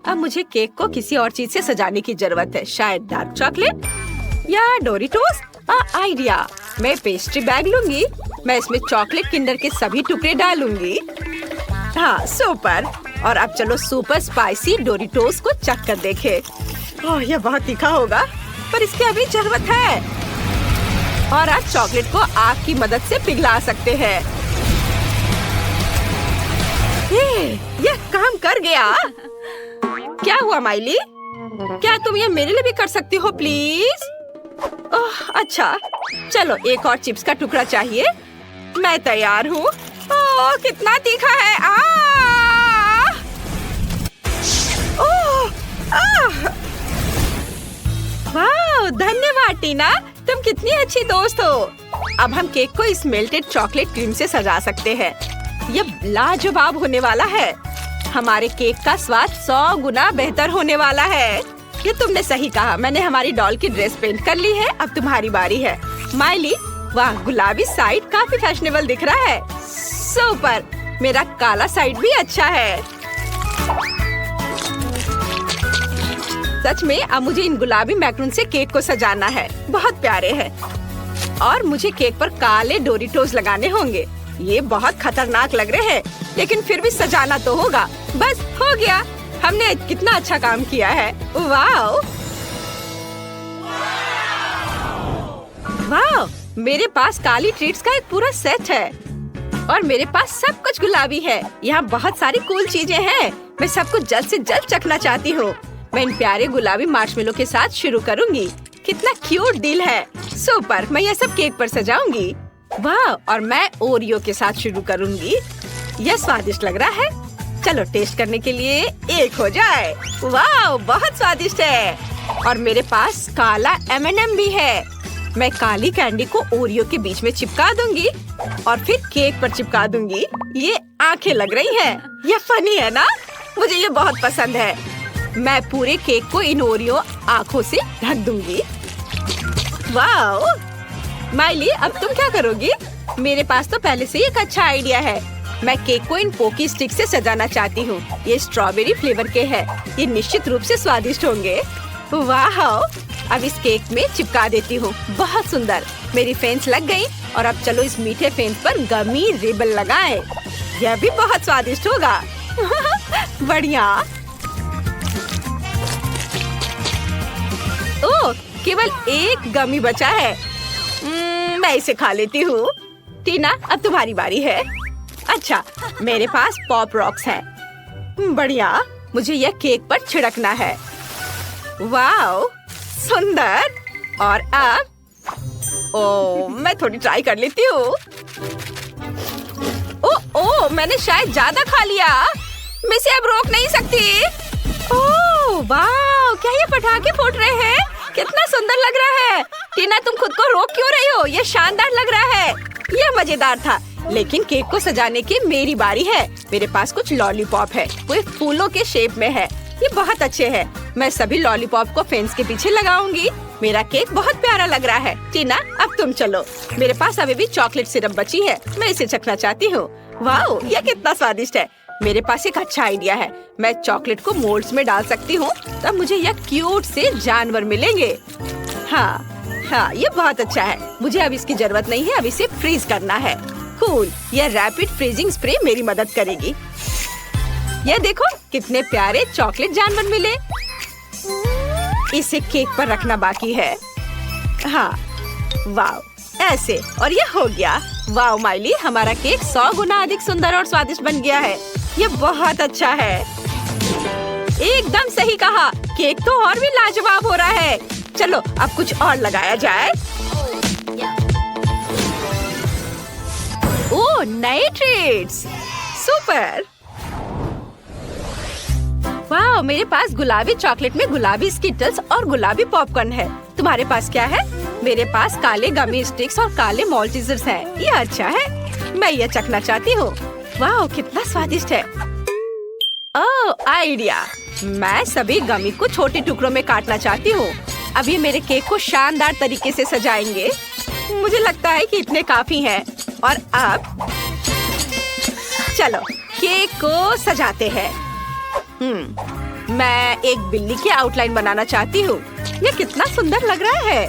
अब मुझे केक को किसी और चीज से सजाने की जरूरत है। शायद डार्क चॉकलेट या डोरिटोस। आइडिया, मैं पेस्ट्री बैग लूंगी। मैं इसमें चॉकलेट किंडर के सभी टुकड़े डालूंगी। हाँ, सुपर। और अब चलो सुपर स्पाइसी डोरिटोस को चख कर देखें। ओह, यह बहुत तीखा होगा, पर इसकी अभी जरूरत है। और आप चॉकलेट को आग की मदद से पिघला सकते हैं। यह काम कर गया। क्या हुआ माइली? क्या तुम ये मेरे लिए भी कर सकती हो प्लीज? ओह, अच्छा, चलो एक और चिप्स का टुकड़ा चाहिए। मैं तैयार हूँ। ओह, कितना तीखा है। वाह, धन्यवाद टीना, तुम कितनी अच्छी दोस्त हो। अब हम केक को इस मेल्टेड चॉकलेट क्रीम से सजा सकते हैं। यह लाजवाब होने वाला है। हमारे केक का स्वाद 100 गुना बेहतर होने वाला है। ये तुमने सही कहा। मैंने हमारी डॉल की ड्रेस पेंट कर ली है। अब तुम्हारी बारी है। माइली, वाह, गुलाबी साइड काफी फैशनेबल दिख रहा है। सुपर, मेरा काला साइड भी अच्छा है। सच में अब मुझे इन गुलाबी मैक्रून से केक को सजाना है। बहुत प्यारे हैं। और मुझे केक पर काले डोरिटोस लगाने होंगे। ये बहुत खतरनाक लग रहे हैं, लेकिन फिर भी सजाना तो होगा। बस हो गया। हमने कितना अच्छा काम किया है। वाह वाह, मेरे पास काली ट्रीट्स का एक पूरा सेट है। और मेरे पास सब कुछ गुलाबी है। यहाँ बहुत सारी कूल चीजें हैं। मैं सब कुछ जल्द से जल्द चखना चाहती हूँ। मैं इन प्यारे गुलाबी मार्शमेलो के साथ शुरू करूँगी। कितना क्यूट दिल है। सुपर, मैं ये सब केक पर सजाऊंगी। वाह, और मैं ओरियो के साथ शुरू करूँगी। यह स्वादिष्ट लग रहा है। चलो टेस्ट करने के लिए एक हो जाए। वाह, बहुत स्वादिष्ट है। और मेरे पास काला M&M भी है। मैं काली कैंडी को ओरियो के बीच में चिपका दूंगी और फिर केक पर चिपका दूंगी। ये आंखें लग रही हैं। ये फनी है ना? मुझे ये बहुत पसंद है। मैं पूरे केक को इन ओरियो आंखों से ढक दूंगी। वाह माइली, अब तुम क्या करोगी? मेरे पास तो पहले से ही एक अच्छा आइडिया है। मैं केक को इन पोकी स्टिक से सजाना चाहती हूँ। ये स्ट्रॉबेरी फ्लेवर के हैं। ये निश्चित रूप से स्वादिष्ट होंगे। वाह, अब इस केक में चिपका देती हूँ। बहुत सुंदर, मेरी फेंस लग गई। और अब चलो इस मीठे फेंस पर गमी रिबन लगाएं। यह भी बहुत स्वादिष्ट होगा। बढ़िया। ओह, केवल एक गमी बचा है। मैं इसे खा लेती हूँ। टीना, अब तुम्हारी बारी है। अच्छा, मेरे पास पॉप रॉक्स हैं। बढ़िया, मुझे यह केक पर छिड़कना है। वाह, सुंदर। और अब मैं थोड़ी ट्राई कर लेती हूँ। ओह, मैंने शायद ज्यादा खा लिया। मैं इसे अब रोक नहीं सकती। ओह वाह, क्या ये पटाखे फूट रहे हैं? कितना सुंदर लग रहा है। टीना, तुम खुद को रोक क्यों रही हो? ये शानदार लग रहा है। यह मजेदार था। लेकिन केक को सजाने की मेरी बारी है। मेरे पास कुछ लॉलीपॉप है। वो फूलों के शेप में है। ये बहुत अच्छे हैं। मैं सभी लॉलीपॉप को फेंस के पीछे लगाऊंगी। मेरा केक बहुत प्यारा लग रहा है। टीना, अब तुम चलो। मेरे पास अभी भी चॉकलेट सिरप बची है। मैं इसे चखना चाहती हूँ। वाह, यह कितना स्वादिष्ट है। मेरे पास एक अच्छा आइडिया है। मैं चॉकलेट को मोल्ड्स में डाल सकती हूँ। तब मुझे यह क्यूट से जानवर मिलेंगे। हाँ, ये बहुत अच्छा है। मुझे अब इसकी जरूरत नहीं है। अब इसे फ्रीज करना है। कूल, यह रैपिड फ्रीजिंग स्प्रे मेरी मदद करेगी। यह देखो, कितने प्यारे चॉकलेट जानवर मिले। इसे केक पर रखना बाकी है। हाँ, वाह, ऐसे। और यह हो गया। वाह माइली, हमारा केक 100 गुना अधिक सुंदर और स्वादिष्ट बन गया है। यह बहुत अच्छा है। एकदम सही कहा। केक तो और भी लाजवाब हो रहा है। चलो अब कुछ और लगाया जाए। ओह, नए ट्रीट्स। सुपर। वाह, मेरे पास गुलाबी चॉकलेट में गुलाबी स्किटल्स और गुलाबी पॉपकॉर्न है। तुम्हारे पास क्या है? मेरे पास काले गमी स्टिक्स और काले मॉल्टीजर्स हैं। ये अच्छा है। मैं ये चखना चाहती हूँ। वाह, कितना स्वादिष्ट है। ओह, आइडिया। मैं सभी गमी को छोटे टुकड़ों में काटना चाहती हूँ। अब ये मेरे केक को शानदार तरीके से सजाएंगे। मुझे लगता है कि इतने काफी हैं। और अब चलो केक को सजाते हैं। मैं एक बिल्ली की आउटलाइन बनाना चाहती हूँ। ये कितना सुंदर लग रहा है।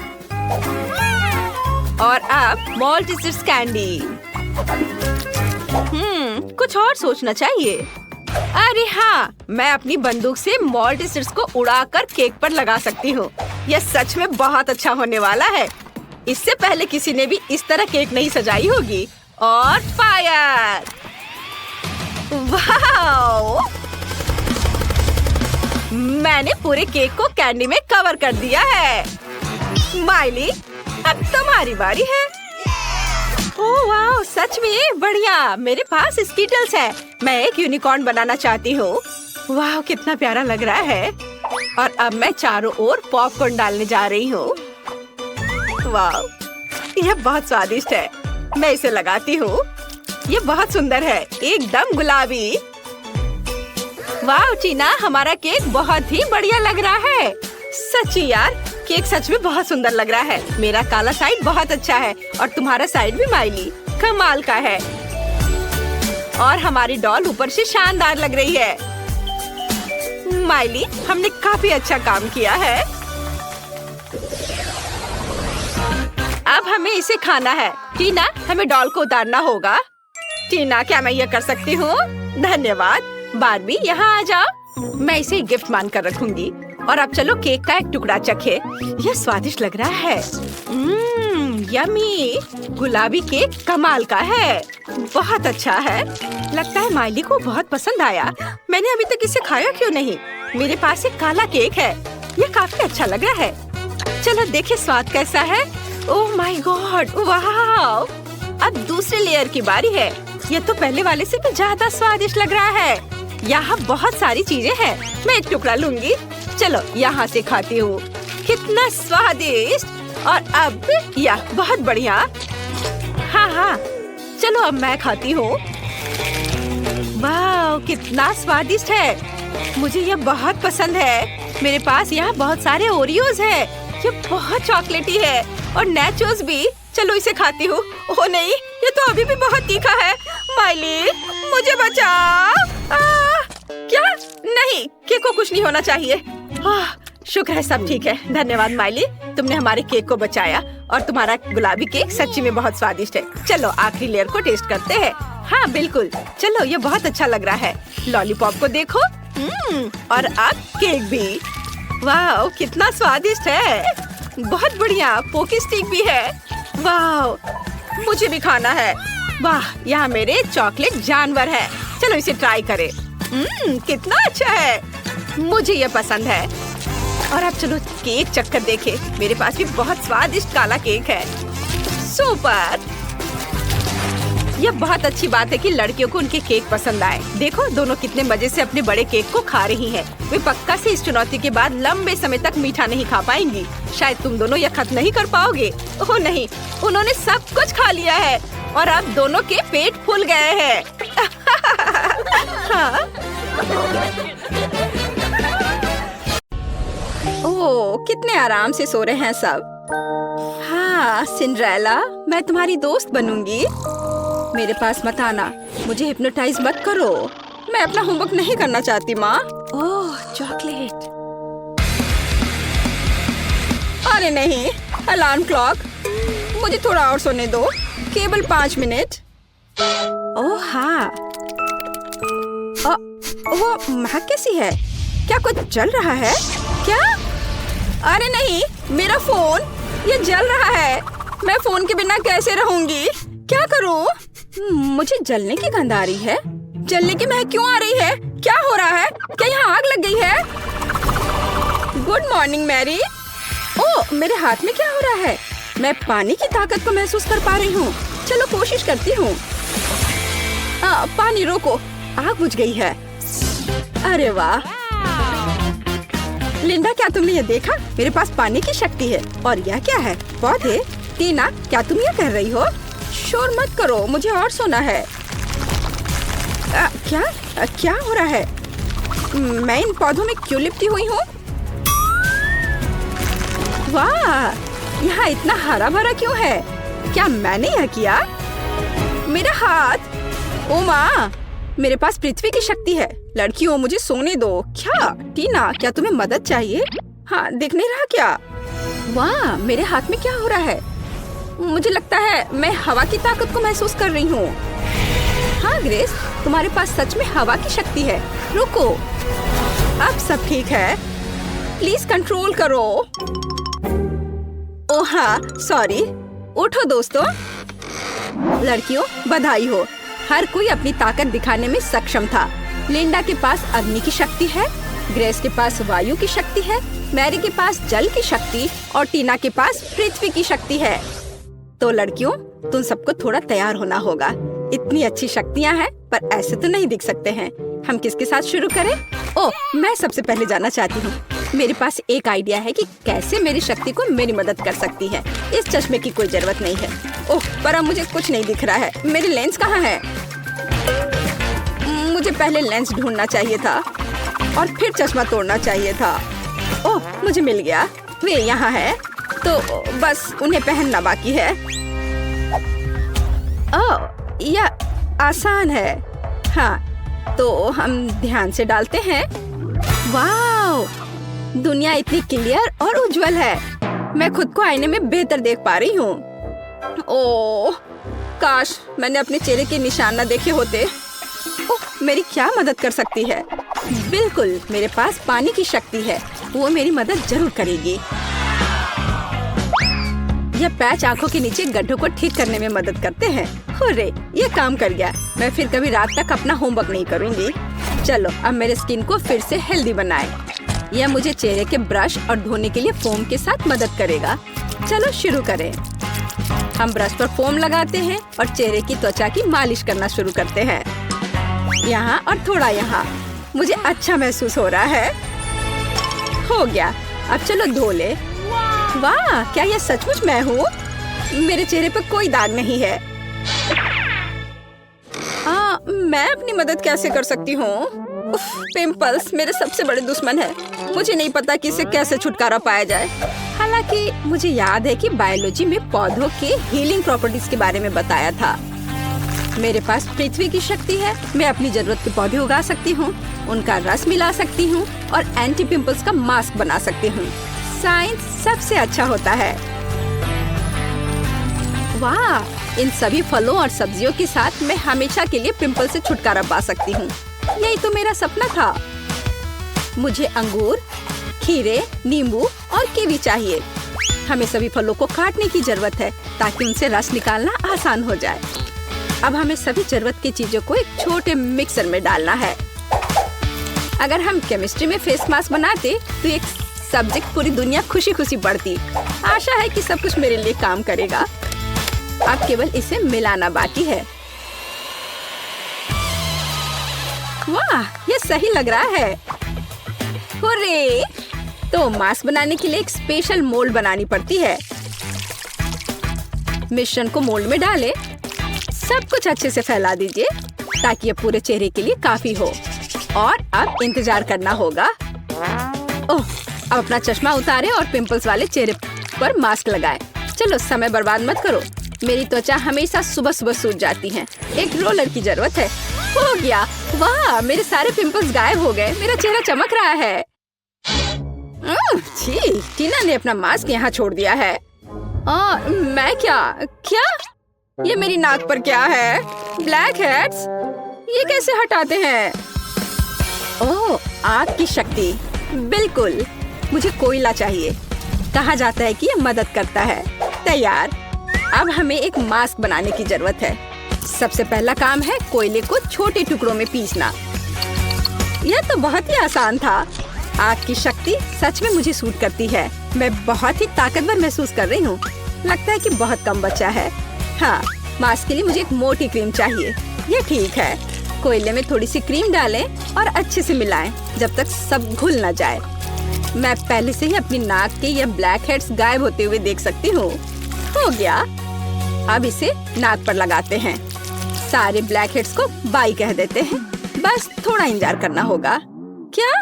और अब मॉल्टीजर्स कैंडी। कुछ और सोचना चाहिए। अरे हाँ, मैं अपनी बंदूक से मॉल्ट सीड्स को उड़ाकर केक पर लगा सकती हूँ। यह सच में बहुत अच्छा होने वाला है। इससे पहले किसी ने भी इस तरह केक नहीं सजाई होगी। और फायर! वाओ! मैंने पूरे केक को कैंडी में कवर कर दिया है। माइली, अब तुम्हारी बारी है। ओह वाह, सच में बढ़िया। मेरे पास स्कीटल्स है। मैं एक यूनिकॉर्न बनाना चाहती हूँ। वाह, कितना प्यारा लग रहा है। और अब मैं चारों ओर पॉपकॉर्न डालने जा रही हूँ। वाह, यह बहुत स्वादिष्ट है। मैं इसे लगाती हूँ। ये बहुत सुंदर है, एकदम गुलाबी। वाह टीना, हमारा केक बहुत ही बढ़िया लग रहा है। सच्ची यार, केक सच में बहुत सुंदर लग रहा है। मेरा काला साइड बहुत अच्छा है और तुम्हारा साइड भी माइली कमाल का है। और हमारी डॉल ऊपर से शानदार लग रही है। माइली, हमने काफी अच्छा काम किया है। अब हमें इसे खाना है। टीना, हमें डॉल को उतारना होगा। टीना, क्या मैं यह कर सकती हूँ? धन्यवाद। बार्बी, यहाँ आ जाओ। मैं इसे गिफ्ट मानकर रखूंगी। और अब चलो केक का एक टुकड़ा चखे। यह स्वादिष्ट लग रहा है। यम्मी! गुलाबी केक कमाल का है। बहुत अच्छा है। लगता है माइली को बहुत पसंद आया। मैंने अभी तक इसे खाया क्यों नहीं? मेरे पास एक काला केक है। यह काफी अच्छा लग रहा है। चलो देखिए स्वाद कैसा है। ओह माय गॉड, वाह! अब दूसरे लेयर की बारी है। यह तो पहले वाले से भी ज्यादा स्वादिष्ट लग रहा है। यहाँ बहुत सारी चीजें हैं। मैं एक टुकड़ा लूंगी। चलो यहाँ से खाती हूँ। कितना स्वादिष्ट। और अब यह बहुत बढ़िया। हाँ, चलो अब मैं खाती हूँ। वाह, कितना स्वादिष्ट है। मुझे यह बहुत पसंद है। मेरे पास यहाँ बहुत सारे ओरियोज है। ये बहुत चॉकलेटी है और नैचोस भी। चलो इसे खाती हूँ। ओह नहीं, ये तो अभी भी बहुत तीखा है। माइली, मुझे बचाओ। क्या? नहीं, केक को कुछ नहीं होना चाहिए। शुक्र है सब ठीक है। धन्यवाद माइली, तुमने हमारे केक को बचाया। और तुम्हारा गुलाबी केक सच्ची में बहुत स्वादिष्ट है। चलो आखिरी लेयर को टेस्ट करते हैं। हाँ बिल्कुल, चलो ये बहुत अच्छा लग रहा है। लॉलीपॉप को देखो। और अब केक भी। वाह, कितना स्वादिष्ट है। बहुत बढ़िया। पोकी स्टिक भी है। वाह, मुझे भी खाना है। वाह, यहाँ मेरे चॉकलेट जानवर है। चलो इसे ट्राई करें। कितना अच्छा है। मुझे ये पसंद है। और अब चलो केक चक्कर देखे। मेरे पास भी बहुत स्वादिष्ट काला केक है। सुपर। यह बहुत अच्छी बात है कि लड़कियों को उनके केक पसंद आए। देखो दोनों कितने मजे से अपने बड़े केक को खा रही हैं। वे पक्का से इस चुनौती के बाद लंबे समय तक मीठा नहीं खा पाएंगी। शायद तुम दोनों यह खत्म नहीं कर पाओगे। ओह नहीं, उन्होंने सब कुछ खा लिया है और अब दोनों के पेट फूल गए हैं। हाँ। ओह, कितने आराम से सो रहे हैं सब। हाँ सिंड्रेला, मैं तुम्हारी दोस्त बनूंगी। मेरे पास मत आना। मुझे हिप्नोटाइज मत करो। मैं अपना होमवर्क नहीं करना चाहती माँ। ओह चॉकलेट। अरे नहीं, अलार्म क्लॉक। मुझे थोड़ा और सोने दो, केवल 5 मिनट। ओह हाँ। वो महक कैसी है? क्या कुछ जल रहा है क्या? अरे नहीं, मेरा फोन, ये जल रहा है। मैं फोन के बिना कैसे रहूंगी? क्या करूं? मुझे जलने की गंध आ रही है। जलने की महक क्यों आ रही है? क्या हो रहा है? क्या यहाँ आग लग गई है? Good morning Mary. ओह, मेरे हाथ में क्या हो रहा है? मैं पानी की ताकत को महसूस कर पा रही हूँ। चलो कोशिश करती हूँ। पानी रोको, आग बुझ गई है। अरे वाह लिंडा, क्या तुमने ये देखा? मेरे पास पानी की शक्ति है। और यह क्या है? पौधे? टीना, क्या तुम ये कह रही हो? शोर मत करो, मुझे और सोना है। क्या हो रहा है? मैं इन पौधों में क्यों लिपटी हुई हूँ? वाह, यहाँ इतना हरा भरा क्यों है? क्या मैंने यह किया? मेरा हाथ। ओ माँ, मेरे पास पृथ्वी की शक्ति है। लड़कियों, मुझे सोने दो। क्या टीना, क्या तुम्हें मदद चाहिए? हाँ, दिख नहीं रहा क्या? वाह, मेरे हाथ में क्या हो रहा है? मुझे लगता है मैं हवा की ताकत को महसूस कर रही हूँ। हाँ ग्रेस, तुम्हारे पास सच में हवा की शक्ति है। रुको, अब सब ठीक है। प्लीज कंट्रोल करो। ओह हाँ, सॉरी। उठो दोस्तों। लड़कियों, बधाई हो। हर कोई अपनी ताकत दिखाने में सक्षम था। लिंडा के पास अग्नि की शक्ति है, ग्रेस के पास वायु की शक्ति है, मैरी के पास जल की शक्ति और टीना के पास पृथ्वी की शक्ति है। तो लड़कियों, तुम सबको थोड़ा तैयार होना होगा। इतनी अच्छी शक्तियाँ हैं, पर ऐसे तो नहीं दिख सकते हैं। हम किसके साथ शुरू करें? ओह, मैं सबसे पहले जानना चाहती हूँ। मेरे पास एक आइडिया है कि कैसे मेरी शक्ति को मेरी मदद कर सकती है। इस चश्मे की कोई जरूरत नहीं है। ओह, पर अब मुझे कुछ नहीं दिख रहा है। मेरी लेंस कहाँ है? मुझे पहले लेंस ढूंढना चाहिए था और फिर चश्मा तोड़ना चाहिए था। ओह, मुझे मिल गया। वे यहाँ है, तो बस उन्हें पहनना बाकी है। ओह, यह आसान है। हाँ, तो हम ध्यान से डालते हैं। वाओ, दुनिया इतनी क्लियर और उज्जवल है। मैं खुद को आईने में बेहतर देख पा रही हूँ। ओह, काश मैंने अपने चेहरे के निशान न देखे होते। ओह, मेरी क्या मदद कर सकती है? बिल्कुल, मेरे पास पानी की शक्ति है। वो मेरी मदद जरूर करेगी। यह पैच आंखों के नीचे गड्ढों को ठीक करने में मदद करते हैं। हुर्रे, ये काम कर गया। मैं फिर कभी रात तक अपना होमवर्क नहीं करूंगी। चलो, अब मेरे स्किन को फिर से हेल्दी बनाएं। यह मुझे चेहरे के ब्रश और धोने के लिए फोम के साथ मदद करेगा। चलो शुरू करें। हम ब्रश पर फोम लगाते हैं और चेहरे की त्वचा की मालिश करना शुरू करते हैं। यहाँ और थोड़ा यहाँ। मुझे अच्छा महसूस हो रहा है। हो गया, अब चलो धो ले। वाह, क्या यह सचमुच मैं हूँ? मेरे चेहरे पर कोई दाग नहीं है। मैं अपनी मदद कैसे कर सकती हूँ? पिंपल्स मेरे सबसे बड़े दुश्मन है। मुझे नहीं पता कि इससे कैसे छुटकारा पाया जाए। हालांकि मुझे याद है कि बायोलॉजी में पौधों के हीलिंग प्रॉपर्टीज के बारे में बताया था। मेरे पास पृथ्वी की शक्ति है। मैं अपनी जरूरत के पौधे उगा सकती हूँ, उनका रस मिला सकती हूँ और एंटी पिंपल्स का मास्क बना सकती हूँ। साइंस सबसे अच्छा होता है। वाह, इन सभी फलों और सब्जियों के साथ मैं हमेशा के लिए पिंपल से छुटकारा पा सकती हूँ। यही तो मेरा सपना था। मुझे अंगूर, खीरे, नींबू और कीवी चाहिए। हमें सभी फलों को काटने की जरूरत है ताकि उनसे रस निकालना आसान हो जाए। अब हमें सभी जरूरत की चीजों को एक छोटे मिक्सर में डालना है। अगर हम केमिस्ट्री में फेस मास्क बनाते तो एक सब्जेक्ट पूरी दुनिया खुशी खुशी बढ़ती। आशा है कि सब कुछ मेरे लिए काम करेगा। अब केवल इसे मिलाना बाकी है। वाह, ये सही लग रहा है। हुर्रे! तो मास्क बनाने के लिए एक स्पेशल मोल्ड बनानी पड़ती है। मिश्रण को मोल्ड में डालें। सब कुछ अच्छे से फैला दीजिए ताकि ये पूरे चेहरे के लिए काफी हो। और अब इंतजार करना होगा। ओह, अब अपना चश्मा उतारें और पिंपल्स वाले चेहरे पर मास्क लगाएं। चलो, समय बर्बाद मत करो। मेरी त्वचा हमेशा सुबह सुबह सूज जाती है। एक रोलर की जरूरत है। हो गया। वाह, मेरे सारे पिंपल्स गायब हो गए। मेरा चेहरा चमक रहा है। छी, टीना ने अपना मास्क यहाँ छोड़ दिया है। मैं क्या? ये मेरी नाक पर क्या है? Black heads? ये कैसे हटाते हैं? ओह, आग की शक्ति। बिल्कुल, मुझे कोयला चाहिए। कहा जाता है कि ये मदद करता है। तैयार। अब हमें एक मास्क बनाने की जरूरत है। सबसे पहला काम है कोयले को छोटे टुकड़ों में पीसना। यह तो बहुत ही आसान था। आग की शक्ति सच में मुझे सूट करती है। मैं बहुत ही ताकतवर महसूस कर रही हूँ। लगता है कि बहुत कम बचा है। हाँ, मास्क के लिए मुझे एक मोटी क्रीम चाहिए। ये ठीक है। कोयले में थोड़ी सी क्रीम डालें और अच्छे से मिलाएं जब तक सब घुल न जाए। मैं पहले से ही अपनी नाक के ये ब्लैक हेड्स गायब होते हुए देख सकती हूँ। हो गया। अब इसे नाक पर लगाते हैं। सारे ब्लैक हेड्स को बाय कह देते हैं। बस थोड़ा इंतजार करना होगा। क्या?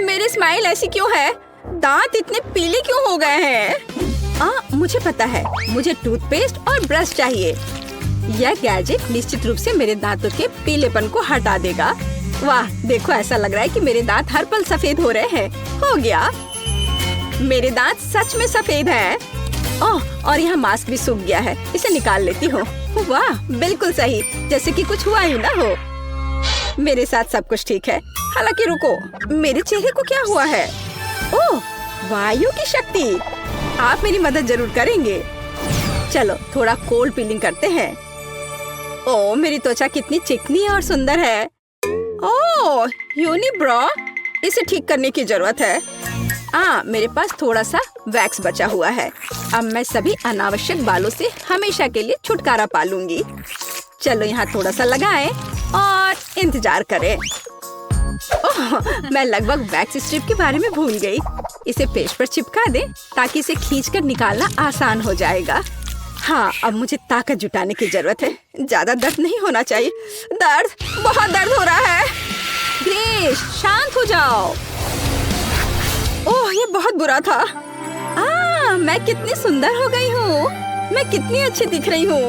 मेरी स्माइल ऐसी क्यों है? दांत इतने पीले क्यों हो गए हैं? मुझे पता है। मुझे टूथपेस्ट और ब्रश चाहिए। यह गैजेट निश्चित रूप से मेरे दांतों के पीलेपन को हटा देगा। वाह, देखो, ऐसा लग रहा है कि मेरे दांत हर पल सफेद हो रहे हैं। हो गया। मेरे दांत सच में सफेद हैं। ओह, और यह मास्क भी सूख गया है। इसे निकाल लेती हूँ। वाह, बिल्कुल सही, जैसे कि कुछ हुआ ही ना हो। मेरे साथ सब कुछ ठीक है। हालांकि रुको, मेरे चेहरे को क्या हुआ है? ओह, वायु की शक्ति। आप मेरी मदद जरूर करेंगे। चलो थोड़ा कोल्ड पीलिंग करते हैं। ओह, मेरी त्वचा कितनी चिकनी और सुंदर है। ओह, यूनिब्रो, इसे ठीक करने की जरूरत है। मेरे पास थोड़ा सा वैक्स बचा हुआ है। अब मैं सभी अनावश्यक बालों से हमेशा के लिए छुटकारा पा लूंगी। चलो यहाँ थोड़ा सा लगाएं और इंतजार करें। ओह, मैं लगभग वैक्स स्ट्रिप के बारे में भूल गई। इसे पेश पर चिपका दे ताकि इसे खींचकर निकालना आसान हो जाएगा। हाँ, अब मुझे ताकत जुटाने की जरूरत है। ज्यादा दर्द नहीं होना चाहिए। बहुत दर्द हो रहा है। ग्रेस, शांत हो जाओ। ओह, ये बहुत बुरा था। मैं कितनी सुंदर हो गई हूँ। मैं कितनी अच्छी दिख रही हूँ।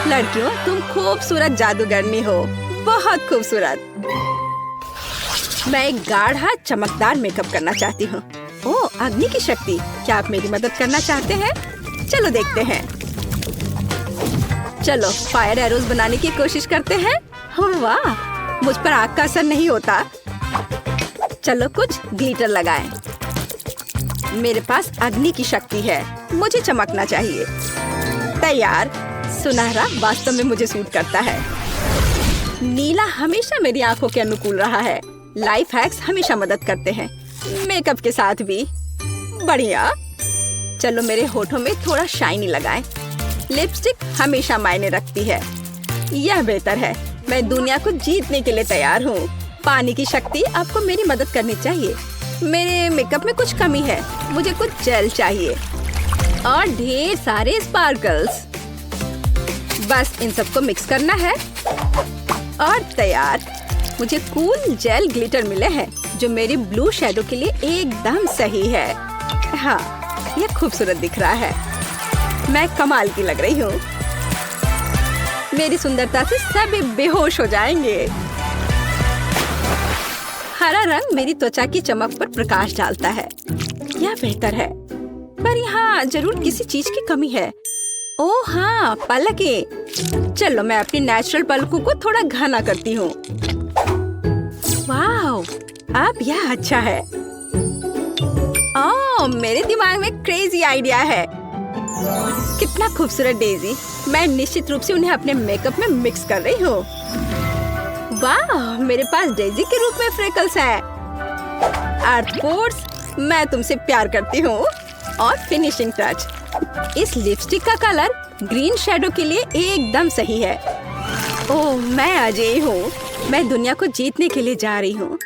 लड़कियों, तुम खूबसूरत जादूगरनी हो, बहुत खूबसूरत। मैं एक गाढ़ा चमकदार मेकअप करना चाहती हूँ। ओह, अग्नि की शक्ति, क्या आप मेरी मदद करना चाहते हैं? चलो देखते हैं। चलो फायर एरोज बनाने की कोशिश करते हैं। वाह, मुझ पर आग का असर नहीं होता। चलो कुछ ग्लिटर लगाएं। मेरे पास अग्नि की शक्ति है, मुझे चमकना चाहिए। तैयार। सुनहरा वास्तव में मुझे सूट करता है। नीला हमेशा मेरी आंखों के अनुकूल रहा है। लाइफ हैक्स हमेशा मदद करते हैं, मेकअप के साथ भी। बढ़िया। चलो मेरे होठों में थोड़ा शाइनी लगाएं। लिपस्टिक हमेशा मायने रखती है। यह बेहतर है। मैं दुनिया को जीतने के लिए तैयार हूँ। पानी की शक्ति, आपको मेरी मदद करनी चाहिए। मेरे मेकअप में कुछ कमी है, मुझे कुछ जेल चाहिए और ढेर सारे स्पार्कल्स। बस इन सबको मिक्स करना है और तैयार। मुझे कूल जेल ग्लिटर मिले हैं जो मेरी ब्लू शैडो के लिए एकदम सही है। हाँ, यह खूबसूरत दिख रहा है। मैं कमाल की लग रही हूँ। मेरी सुंदरता से सभी बेहोश हो जाएंगे। हरा रंग मेरी त्वचा की चमक पर प्रकाश डालता है। यह बेहतर है, पर यहाँ जरूर किसी चीज की कमी है। ओह हाँ, पलकें। चलो मैं अपनी नेचुरल पलकों को थोड़ा घना करती हूँ। वाह, अब यह अच्छा है। ओह, मेरे दिमाग में क्रेजी आइडिया है। कितना खूबसूरत डेजी। मैं निश्चित रूप से उन्हें अपने मेकअप में मिक्स कर रही हूँ। वाह, मेरे पास डेजी के रूप में फ्रेकल्स हैं। आर्थपोर्स, मैं तुमसे प्यार करती हूँ। और फिनिशिंग टच, इस लिपस्टिक का कलर ग्रीन शैडो के लिए एकदम सही है। ओह, मैं अजय हूँ। मैं दुनिया को जीतने के लिए जा रही हूँ।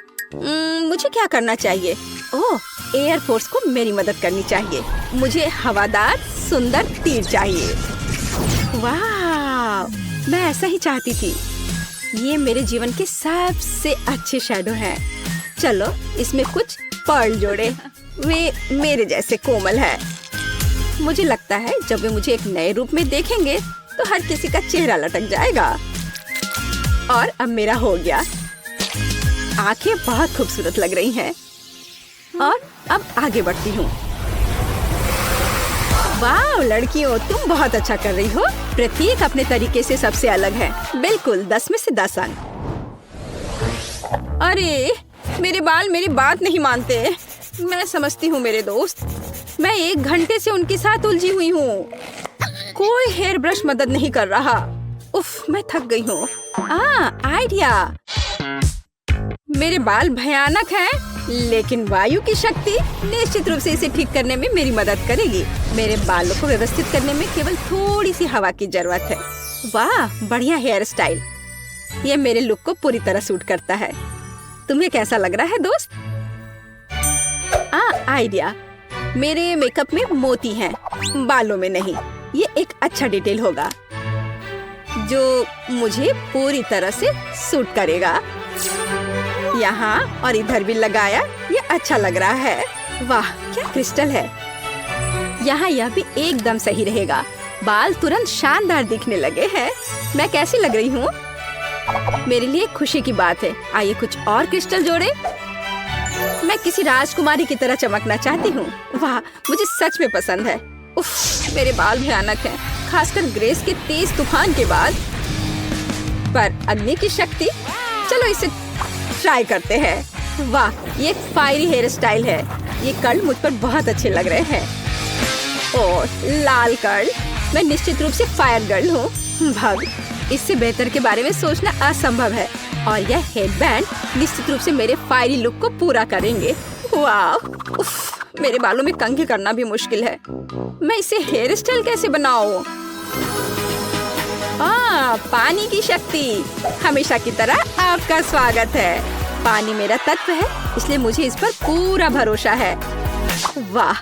मुझे क्या करना चाहिए? ओह, एयरफोर्स को मेरी मदद करनी चाहिए। मुझे हवादार सुंदर तीर चाहिए। वाह, मैं ऐसा ही चाहती थी। ये मेरे जीवन के सबसे अच्छे शैडो हैं। चलो इसमें कुछ पर्ल जोड़े। वे मेरे जैसे कोमल है। मुझे लगता है जब वे मुझे एक नए रूप में देखेंगे तो हर किसी का चेहरा लटक जाएगा। और अब मेरा हो गया। आंखें बहुत खूबसूरत लग रही हैं। और अब आगे बढ़ती हूँ। वाह लड़कियों, तुम बहुत अच्छा कर रही हो। प्रत्येक अपने तरीके से सबसे अलग है। बिल्कुल 10 में से 10 अंक। अरे मेरे बाल मेरी बात नहीं मानते। मैं समझती हूँ मेरे दोस्त, मैं 1 घंटे से उनके साथ उलझी हुई हूँ। कोई हेयर ब्रश मदद नहीं कर रहा। उफ, मैं थक गई हूँ। आइडिया। मेरे बाल भयानक हैं, लेकिन वायु की शक्ति निश्चित रूप से इसे ठीक करने में मेरी मदद करेगी। मेरे बालों को व्यवस्थित करने में केवल थोड़ी सी हवा की जरूरत है। वाह, बढ़िया हेयर स्टाइल। ये मेरे लुक को पूरी तरह सूट करता है। तुम्हें कैसा लग रहा है दोस्त? आइडिया। मेरे मेकअप में मोती हैं, बालों में नहीं। ये एक अच्छा डिटेल होगा जो मुझे पूरी तरह से सूट करेगा। यहाँ और इधर भी लगाया, ये अच्छा लग रहा है। वाह, क्या क्रिस्टल है। यहाँ यह भी एकदम सही रहेगा। बाल तुरंत शानदार दिखने लगे हैं। मैं कैसी लग रही हूँ? मेरे लिए खुशी की बात है। आइए कुछ और क्रिस्टल जोड़े। मैं किसी राजकुमारी की तरह चमकना चाहती हूँ। वाह, मुझे सच में पसंद है। उफ, मेरे बाल भयानक हैं, खासकर ग्रेस के तेज तूफान के बाद। पर अग्नि की शक्ति, चलो इसे ट्राई करते हैं। वाह, ये एक फायरी हेयर स्टाइल है। ये कर्ल मुझ पर बहुत अच्छे लग रहे हैं। ओह, लाल कर्ल। मैं निश्चित रूप से फायर गर्ल हूँ। भाग, इससे बेहतर के बारे में सोचना असंभव है। और यह हेडबैंड निश्चित रूप से मेरे फायरी लुक को पूरा करेंगे। वाह, उफ, मेरे बालों में कंघी करना भी मुश्किल है। मैं इसे हेयर स्टाइल कैसे बनाऊं? पानी की शक्ति। हमेशा की तरह आपका स्वागत है। पानी मेरा तत्व है, इसलिए मुझे इस पर पूरा भरोसा है। वाह,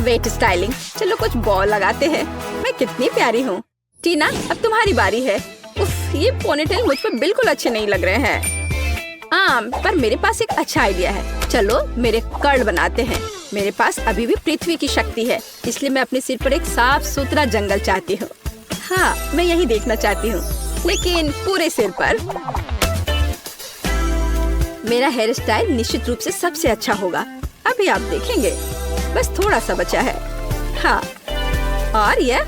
वेट स्टाइलिंग। चलो कुछ बॉल लगाते हैं। मैं कितनी प्यारी हूँ। टीना, अब तुम्हारी बारी है। उफ, ये पोनीटेल मुझ पर बिल्कुल अच्छे नहीं लग रहे हैं। पर मेरे पास एक अच्छा आइडिया है। चलो मेरे कर्ल बनाते हैं। मेरे पास अभी भी पृथ्वी की शक्ति है, इसलिए मैं अपने सिर पर एक साफ सुथरा जंगल चाहती हूँ। हाँ, मैं यही देखना चाहती हूँ, लेकिन पूरे सिर पर। मेरा हेयर स्टाइल निश्चित रूप से सबसे अच्छा होगा। अभी आप देखेंगे। बस थोड़ा सा बचा है। हाँ, और यह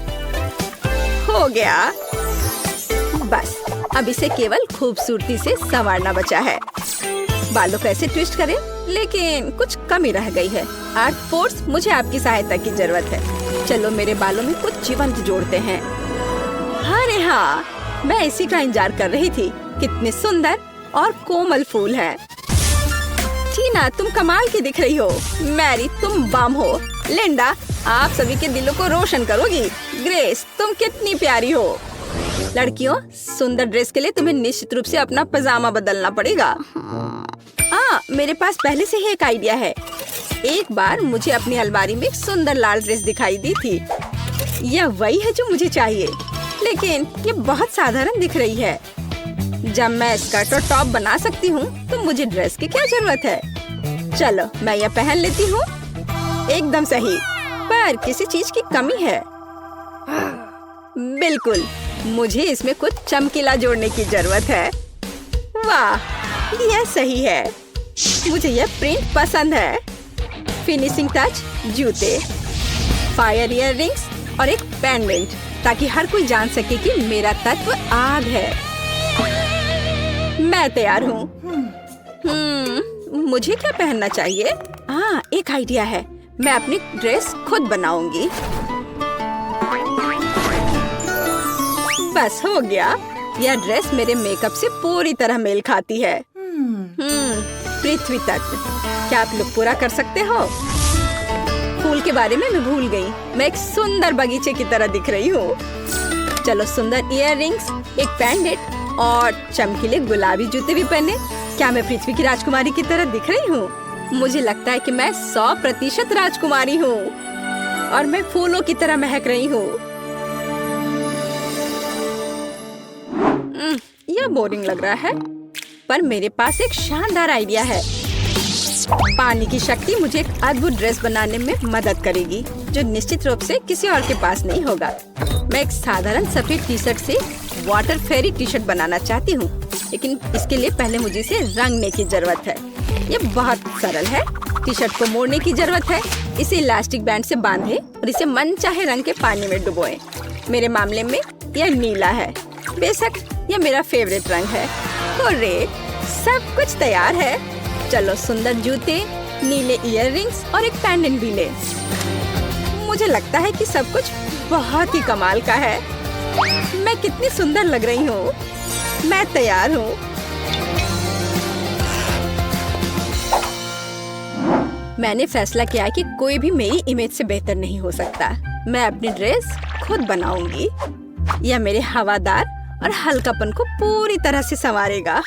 हो गया। बस अब इसे केवल खूबसूरती से संवारना बचा है। बालों को ऐसे ट्विस्ट करें, लेकिन कुछ कमी रह गई है। आर्ट फोर्स, मुझे आपकी सहायता की जरूरत है। चलो मेरे बालों में कुछ जीवंत जोड़ते हैं। अरे हाँ, मैं इसी का इंतजार कर रही थी। कितने सुंदर और कोमल फूल हैं। टीना, तुम कमाल की दिख रही हो। मैरी, तुम बम हो। लिंडा, आप सभी के दिलों को रोशन करोगी। ग्रेस, तुम कितनी प्यारी हो। लड़कियों, सुंदर ड्रेस के लिए तुम्हें निश्चित रूप से अपना पजामा बदलना पड़ेगा। मेरे पास पहले से ही एक आइडिया है। एक बार मुझे अपनी अलमारी में एक सुंदर लाल ड्रेस दिखाई दी थी। यह वही है जो मुझे चाहिए, लेकिन ये बहुत साधारण दिख रही है। जब मैं स्कर्ट और टॉप बना सकती हूँ, तो मुझे ड्रेस की क्या जरूरत है। चलो मैं यह पहन लेती हूँ। एकदम सही, पर किसी चीज की कमी है। बिल्कुल, मुझे इसमें कुछ चमकीला जोड़ने की जरूरत है। वाह, यह सही है। मुझे यह प्रिंट पसंद है। फिनिशिंग टच, जूते, फायर इयररिंग्स और एक पेंडेंट, ताकि हर कोई जान सके कि मेरा तत्व आग है। मैं तैयार हूँ। मुझे क्या पहनना चाहिए? एक आइडिया है। मैं अपनी ड्रेस खुद बनाऊंगी। बस हो गया। यह ड्रेस मेरे मेकअप से पूरी तरह मेल खाती है। पृथ्वी तक। क्या आप लुक पूरा कर सकते हो? फूल के बारे में मैं भूल गई। मैं एक सुंदर बगीचे की तरह दिख रही हूँ। चलो सुंदर इयररिंग्स, एक पेंडेंट और चमकीले गुलाबी जूते भी पहने। क्या मैं पृथ्वी की राजकुमारी की तरह दिख रही हूँ? मुझे लगता है कि मैं 100% राजकुमारी हूँ और मैं फूलों की तरह महक रही हूँ। यह बोरिंग लग रहा है, पर मेरे पास एक शानदार आइडिया है। पानी की शक्ति मुझे एक अद्भुत ड्रेस बनाने में मदद करेगी, जो निश्चित रूप से किसी और के पास नहीं होगा। मैं एक साधारण सफेद टी शर्ट से वाटर फेरी टी शर्ट बनाना चाहती हूँ, लेकिन इसके लिए पहले मुझे इसे रंगने की जरूरत है। ये बहुत सरल है। टी शर्ट को मोड़ने की जरूरत है। इसे इलास्टिक बैंड से बांधे और इसे मनचाहे रंग के पानी में डुबोएं। मेरे मामले में यह नीला है। बेशक यह मेरा फेवरेट रंग है। हुर्रे, सब कुछ तैयार है। चलो सुंदर जूते, नीले इयररिंग्स और एक पेंडेंट भी ले। मुझे लगता है कि सब कुछ बहुत ही कमाल का है। मैं कितनी सुंदर लग रही हूँ। मैं तैयार हूँ। मैंने फैसला किया कि कोई भी मेरी इमेज से बेहतर नहीं हो सकता। मैं अपनी ड्रेस खुद बनाऊंगी। यह मेरे हवादार और हल्कापन को पूरी तरह से संवारेगा।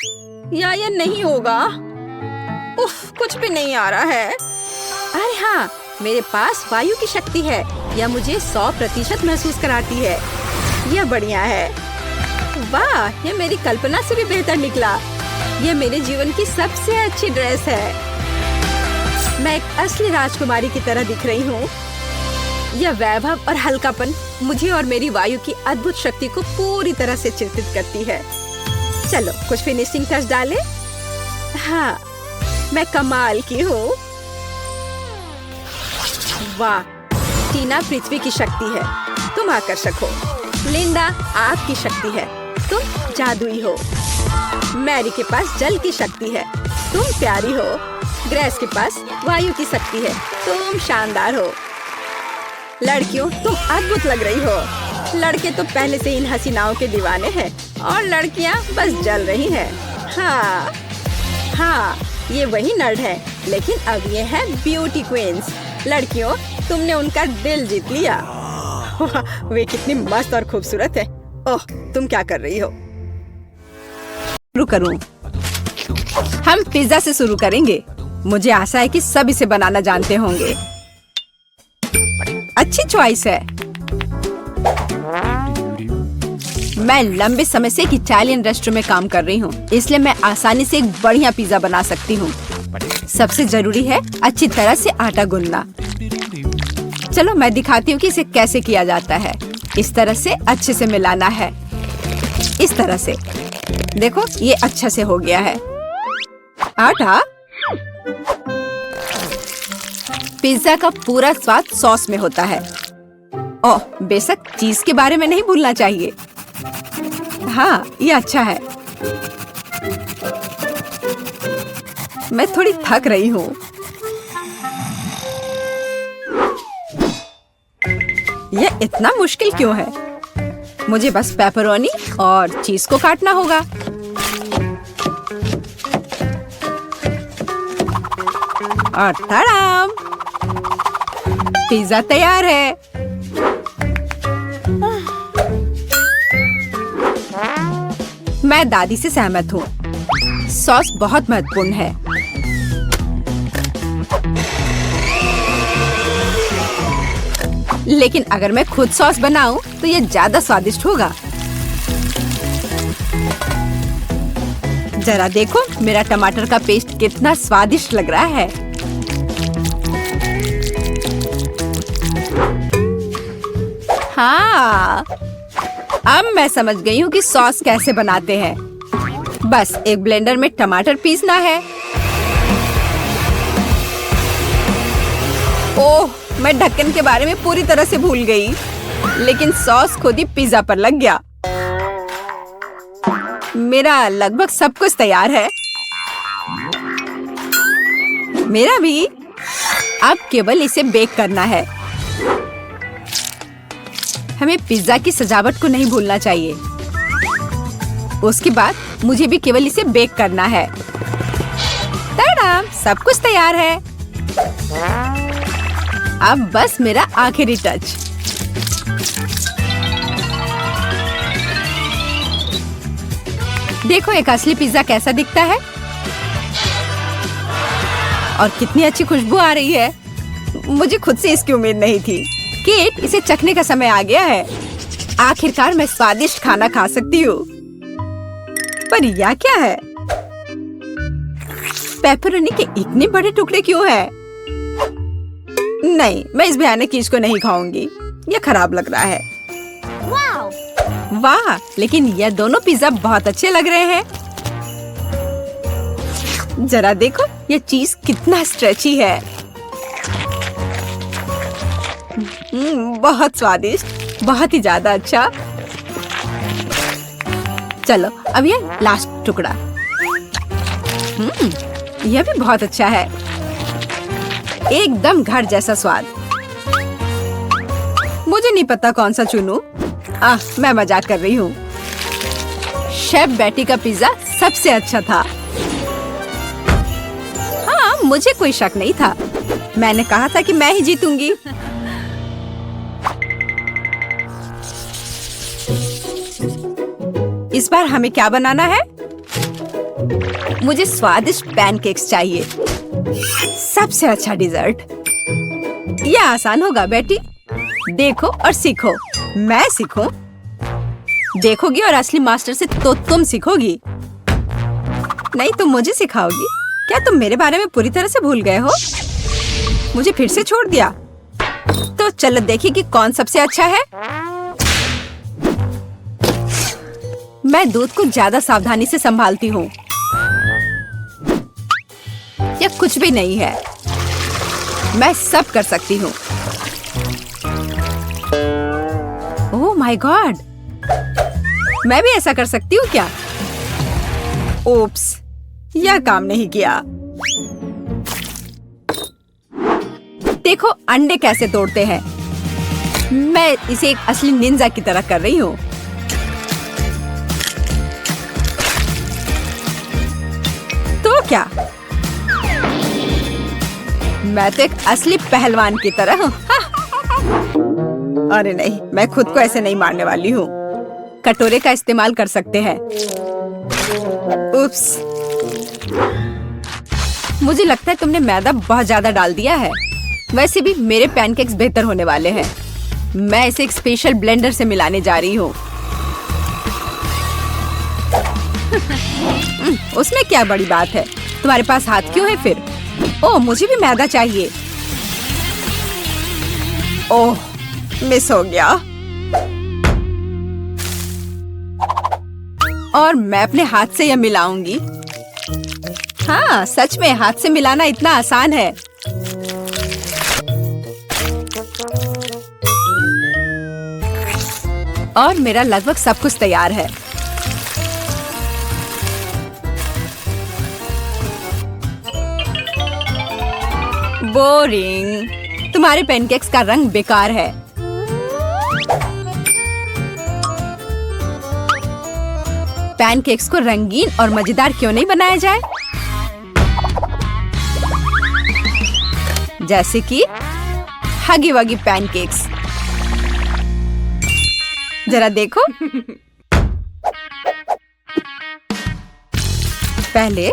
या यह नहीं होगा। उफ, कुछ भी नहीं आ रहा है। अरे हाँ, मेरे पास वायु की शक्ति है। यह मुझे 100% महसूस कराती है। यह बढ़िया है। वाह, यह मेरी कल्पना से भी बेहतर निकला। यह मेरे जीवन की सबसे अच्छी ड्रेस है। मैं एक असली राजकुमारी की तरह दिख रही हूँ। यह वैभव और हल्कापन मुझे और मेरी वायु की अद्भुत शक्ति को पूरी तरह से चिंतित करती है। चलो कुछ फिनिशिंग टच डालें। हाँ, मैं कमाल की हूँ। वाह, टीना पृथ्वी की शक्ति है, तुम आकर्षक हो। लिंडा आग की शक्ति है, तुम जादुई हो। मैरी के पास जल की शक्ति है, तुम प्यारी हो। ग्रेस के पास वायु की शक्ति है, तुम शानदार हो। लड़कियों, तुम अद्भुत लग रही हो। लड़के तो पहले से इन हसीनाओं के दीवाने हैं और लड़कियां बस जल रही हैं। हाँ, ये वही नर्ड है, लेकिन अब ये है ब्यूटी क्वींस। लड़कियों, तुमने उनका दिल जीत लिया। वे कितनी मस्त और खूबसूरत है। ओह, तुम क्या कर रही हो? शुरू करूं? हम पिज्जा से शुरू करेंगे। मुझे आशा है कि सब इसे बनाना जानते होंगे। अच्छी चॉइस है। मैं लंबे समय से एक इटालियन रेस्टोरेंट में काम कर रही हूँ, इसलिए मैं आसानी से एक बढ़िया पिज्जा बना सकती हूँ। सबसे जरूरी है अच्छी तरह से आटा गूंदना। चलो मैं दिखाती हूँ कि इसे कैसे किया जाता है। इस तरह से अच्छे से मिलाना है। इस तरह से देखो, ये अच्छा से हो गया है। आटा, पिज्जा का पूरा स्वाद सॉस में होता है। ओह, बेशक चीज के बारे में नहीं भूलना चाहिए। हाँ, ये अच्छा है। मैं थोड़ी थक रही हूँ। यह इतना मुश्किल क्यों है? मुझे बस पेपरोनी और चीज को काटना होगा। और तड़ाम, पिज्जा तैयार है। मैं दादी से सहमत हूँ। सॉस बहुत महत्वपूर्ण है। लेकिन अगर मैं खुद सॉस बनाऊं तो ये ज्यादा स्वादिष्ट होगा। जरा देखो मेरा टमाटर का पेस्ट कितना स्वादिष्ट लग रहा है। हाँ, अब मैं समझ गई हूँ कि सॉस कैसे बनाते हैं। बस एक ब्लेंडर में टमाटर पीसना है। ओह, मैं ढक्कन के बारे में पूरी तरह से भूल गई, लेकिन सॉस खुद ही पिज्जा पर लग गया। मेरा लगभग सब कुछ तैयार है। मेरा भी। अब केवल इसे बेक करना है। हमें पिज्जा की सजावट को नहीं भूलना चाहिए। उसके बाद मुझे भी केवल इसे बेक करना है। तड़ाम, सब कुछ तैयार है। अब बस मेरा आखिरी टच। देखो एक असली पिज्जा कैसा दिखता है और कितनी अच्छी खुशबू आ रही है। मुझे खुद से इसकी उम्मीद नहीं थी। केट, इसे चखने का समय आ गया है। आखिरकार मैं स्वादिष्ट खाना खा सकती हूँ। पर यह क्या है? पेपरोनी के इतने बड़े टुकड़े क्यों हैं? नहीं, मैं इस भयानक चीज को नहीं खाऊंगी। यह खराब लग रहा है। वाह, लेकिन यह दोनों पिज्जा बहुत अच्छे लग रहे हैं। जरा देखो यह चीज कितना स्ट्रेची है। बहुत स्वादिष्ट, बहुत ही ज्यादा अच्छा। चलो अब ये लास्ट टुकड़ा। यह भी बहुत अच्छा है। एकदम घर जैसा स्वाद। मुझे नहीं पता कौन सा चुनूं। मैं मजाक कर रही हूँ। शेफ बेटी का पिज्जा सबसे अच्छा था। हाँ, मुझे कोई शक नहीं था। मैंने कहा था कि मैं ही जीतूंगी। इस बार हमें क्या बनाना है? मुझे स्वादिष्ट पैनकेक्स चाहिए। सबसे अच्छा डिजर्ट। यह आसान होगा बेटी। देखो और सीखो। मैं सीखूं? देखोगी और असली मास्टर से तो तुम सीखोगी। नहीं, तुम मुझे सिखाओगी। क्या तुम मेरे बारे में पूरी तरह से भूल गए हो? मुझे फिर से छोड़ दिया। तो चलो देखिए कि कौन सबसे अच्छा है। मैं दूध को ज्यादा सावधानी से संभालती हूँ। यह कुछ भी नहीं है। मैं सब कर सकती हूँ। ओह माय गॉड, मैं भी ऐसा कर सकती हूँ क्या? ओप्स, यह काम नहीं किया। देखो अंडे कैसे तोड़ते हैं। मैं इसे एक असली निंजा की तरह कर रही हूँ। तो क्या, मैं तो एक असली पहलवान की तरह हूँ। अरे नहीं, मैं खुद को ऐसे नहीं मारने वाली हूँ। कटोरे का इस्तेमाल कर सकते हैं। उप्स, मुझे लगता है तुमने मैदा बहुत ज्यादा डाल दिया है। वैसे भी मेरे पैनकेक्स बेहतर होने वाले हैं। मैं इसे एक स्पेशल ब्लेंडर से मिलाने जा रही हूँ। उसमें क्या बड़ी बात है। तुम्हारे पास हाथ क्यों है फिर? ओह, मुझे भी मैदा चाहिए। ओह, मिस हो गया। और मैं अपने हाथ से यह मिलाऊंगी। हाँ, सच में हाथ से मिलाना इतना आसान है। और मेरा लगभग सब कुछ तैयार है। बोरिंग। तुम्हारे पैनकेक्स का रंग बेकार है। पैनकेक्स को रंगीन और मजेदार क्यों नहीं बनाया जाए? जैसे कि हगी वगी पैनकेक्स। जरा देखो। पहले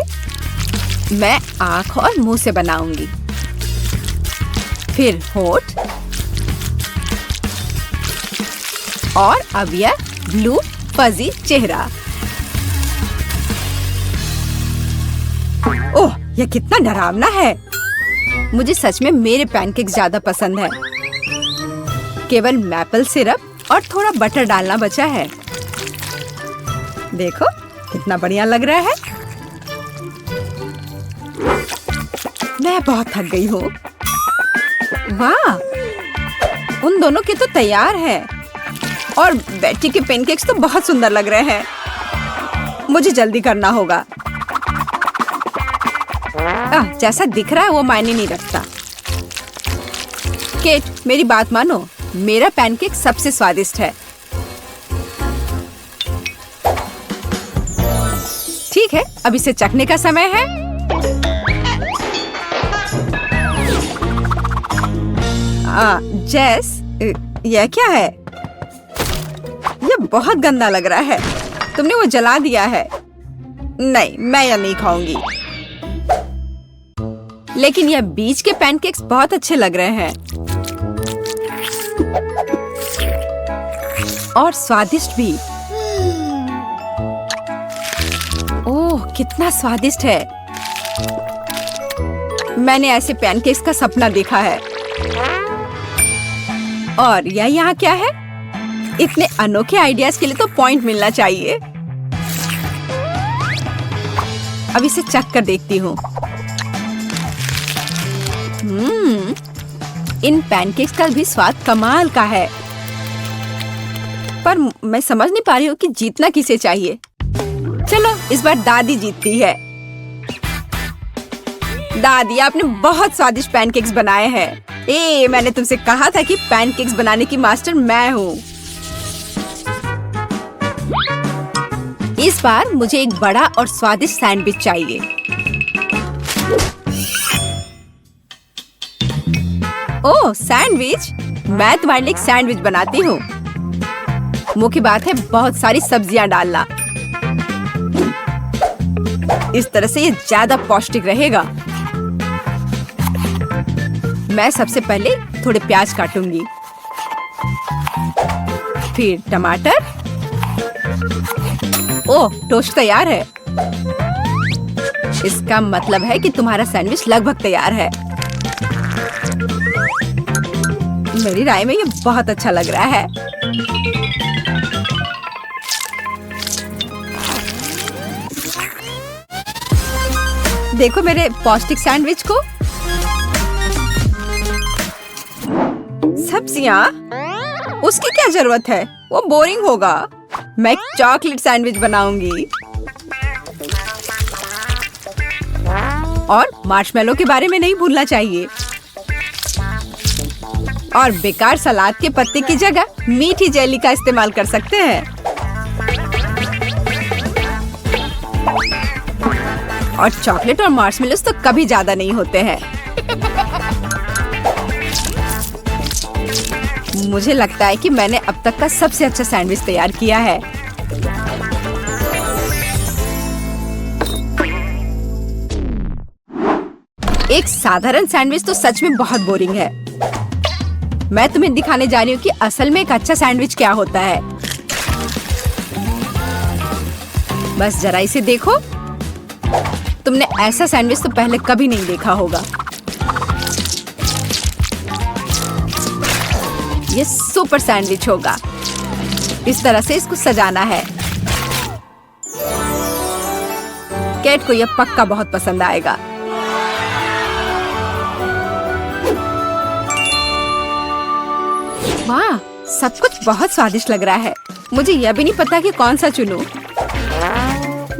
मैं आँख और मुंह से बनाऊंगी, फिर होठ, और अब यह ब्लू फजी चेहरा। ओह, यह कितना डरावना है। मुझे सच में मेरे पैनकेक्स ज्यादा पसंद है। केवल मैपल सिरप और थोड़ा बटर डालना बचा है। देखो कितना बढ़िया लग रहा है। मैं बहुत थक गई हूँ। वाह, उन दोनों के तो तैयार है। और बेटी के पैनकेक्स तो बहुत सुंदर लग रहे हैं। मुझे जल्दी करना होगा। जैसा दिख रहा है वो मायने नहीं रखता। केट, मेरी बात मानो, मेरा पैनकेक सबसे स्वादिष्ट है। ठीक है, अब इसे चखने का समय है। जेस, यह क्या है? यह बहुत गंदा लग रहा है। तुमने वो जला दिया है। नहीं, मैं यह नहीं खाऊंगी। लेकिन यह बीज के पैनकेक्स बहुत अच्छे लग रहे हैं और स्वादिष्ट भी। ओह, कितना स्वादिष्ट है। मैंने ऐसे पैनकेक्स का सपना देखा है। और यह यहाँ क्या है? इतने अनोखे आइडियाज के लिए तो पॉइंट मिलना चाहिए। अब इसे चख कर देखती हूँ। इन पैनकेक्स का भी स्वाद कमाल का है। पर मैं समझ नहीं पा रही हूँ कि जीतना किसे चाहिए। चलो, इस बार दादी जीतती है। दादी, आपने बहुत स्वादिष्ट पैनकेक्स बनाए हैं। मैंने तुमसे कहा था कि पैनकेक्स बनाने की मास्टर मैं हूँ। इस बार मुझे एक बड़ा और स्वादिष्ट सैंडविच चाहिए। ओह, सैंडविच? मैं तुम्हारे लिए एक सैंडविच बनाती हूँ। मुख्य बात है बहुत सारी सब्जियां डालना। इस तरह से ये ज्यादा पौष्टिक रहेगा। मैं सबसे पहले थोड़े प्याज काटूंगी, फिर टमाटर। ओह, टोस्ट तैयार है। इसका मतलब है कि तुम्हारा सैंडविच लगभग तैयार है। मेरी राय में ये बहुत अच्छा लग रहा है। देखो मेरे पौष्टिक सैंडविच को। सब्जियां? उसकी क्या जरूरत है? वो बोरिंग होगा। मैं एक चॉकलेट सैंडविच बनाऊंगी। और मार्शमेलो के बारे में नहीं भूलना चाहिए। और बेकार सलाद के पत्ते की जगह मीठी जेली का इस्तेमाल कर सकते हैं। और चॉकलेट और मार्शमेलोस तो कभी ज्यादा नहीं होते हैं। मुझे लगता है कि मैंने अब तक का सबसे अच्छा सैंडविच तैयार किया है। एक साधारण सैंडविच तो सच में बहुत बोरिंग है। मैं तुम्हें दिखाने जा रही हूँ कि असल में एक अच्छा सैंडविच क्या होता है। बस जरा इसे देखो। तुमने ऐसा सैंडविच तो पहले कभी नहीं देखा होगा। ये सुपर सैंडविच होगा। इस तरह से इसको सजाना है। कैट को यह पक्का बहुत पसंद आएगा। वाह, सब कुछ बहुत स्वादिष्ट लग रहा है। मुझे यह भी नहीं पता कि कौन सा चुनूं।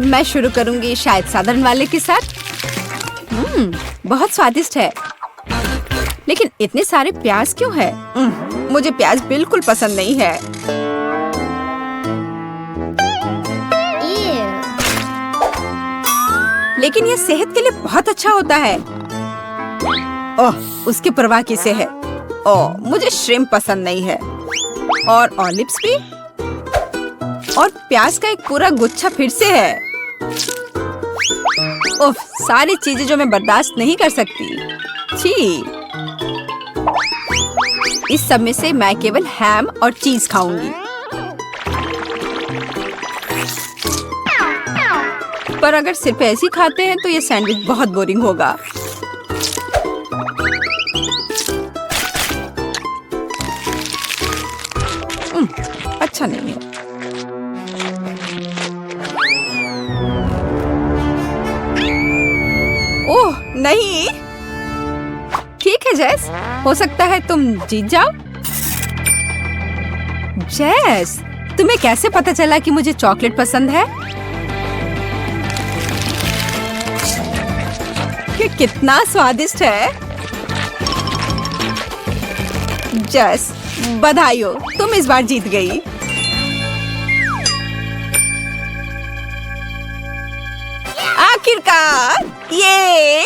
मैं शुरू करूंगी शायद साधारण वाले के साथ। बहुत स्वादिष्ट है। लेकिन इतने सारे प्याज क्यों है? मुझे प्याज बिल्कुल पसंद नहीं है। लेकिन यह सेहत के लिए बहुत अच्छा होता है। ओह, उसकी परवाह किसे है? ओह, मुझे श्रिम्प पसंद नहीं है। और ऑलिव्स भी। और प्याज का एक पूरा गुच्छा फिर से है। ओह, सारी चीजें जो मैं बर्दाश्त नहीं कर सकती। छी। इस सब में से मैं केवल हैम और चीज खाऊंगी। पर अगर सिर्फ ऐसे ही खाते हैं तो ये सैंडविच बहुत बोरिंग होगा। अच्छा नहीं है। ओह नहीं। ठीक है जेस, हो सकता है तुम जीत जाओ। जेस, तुम्हें कैसे पता चला कि मुझे चॉकलेट पसंद है? ये कितना स्वादिष्ट है। जेस, बधाई हो, तुम इस बार जीत गई। आखिरकार, ये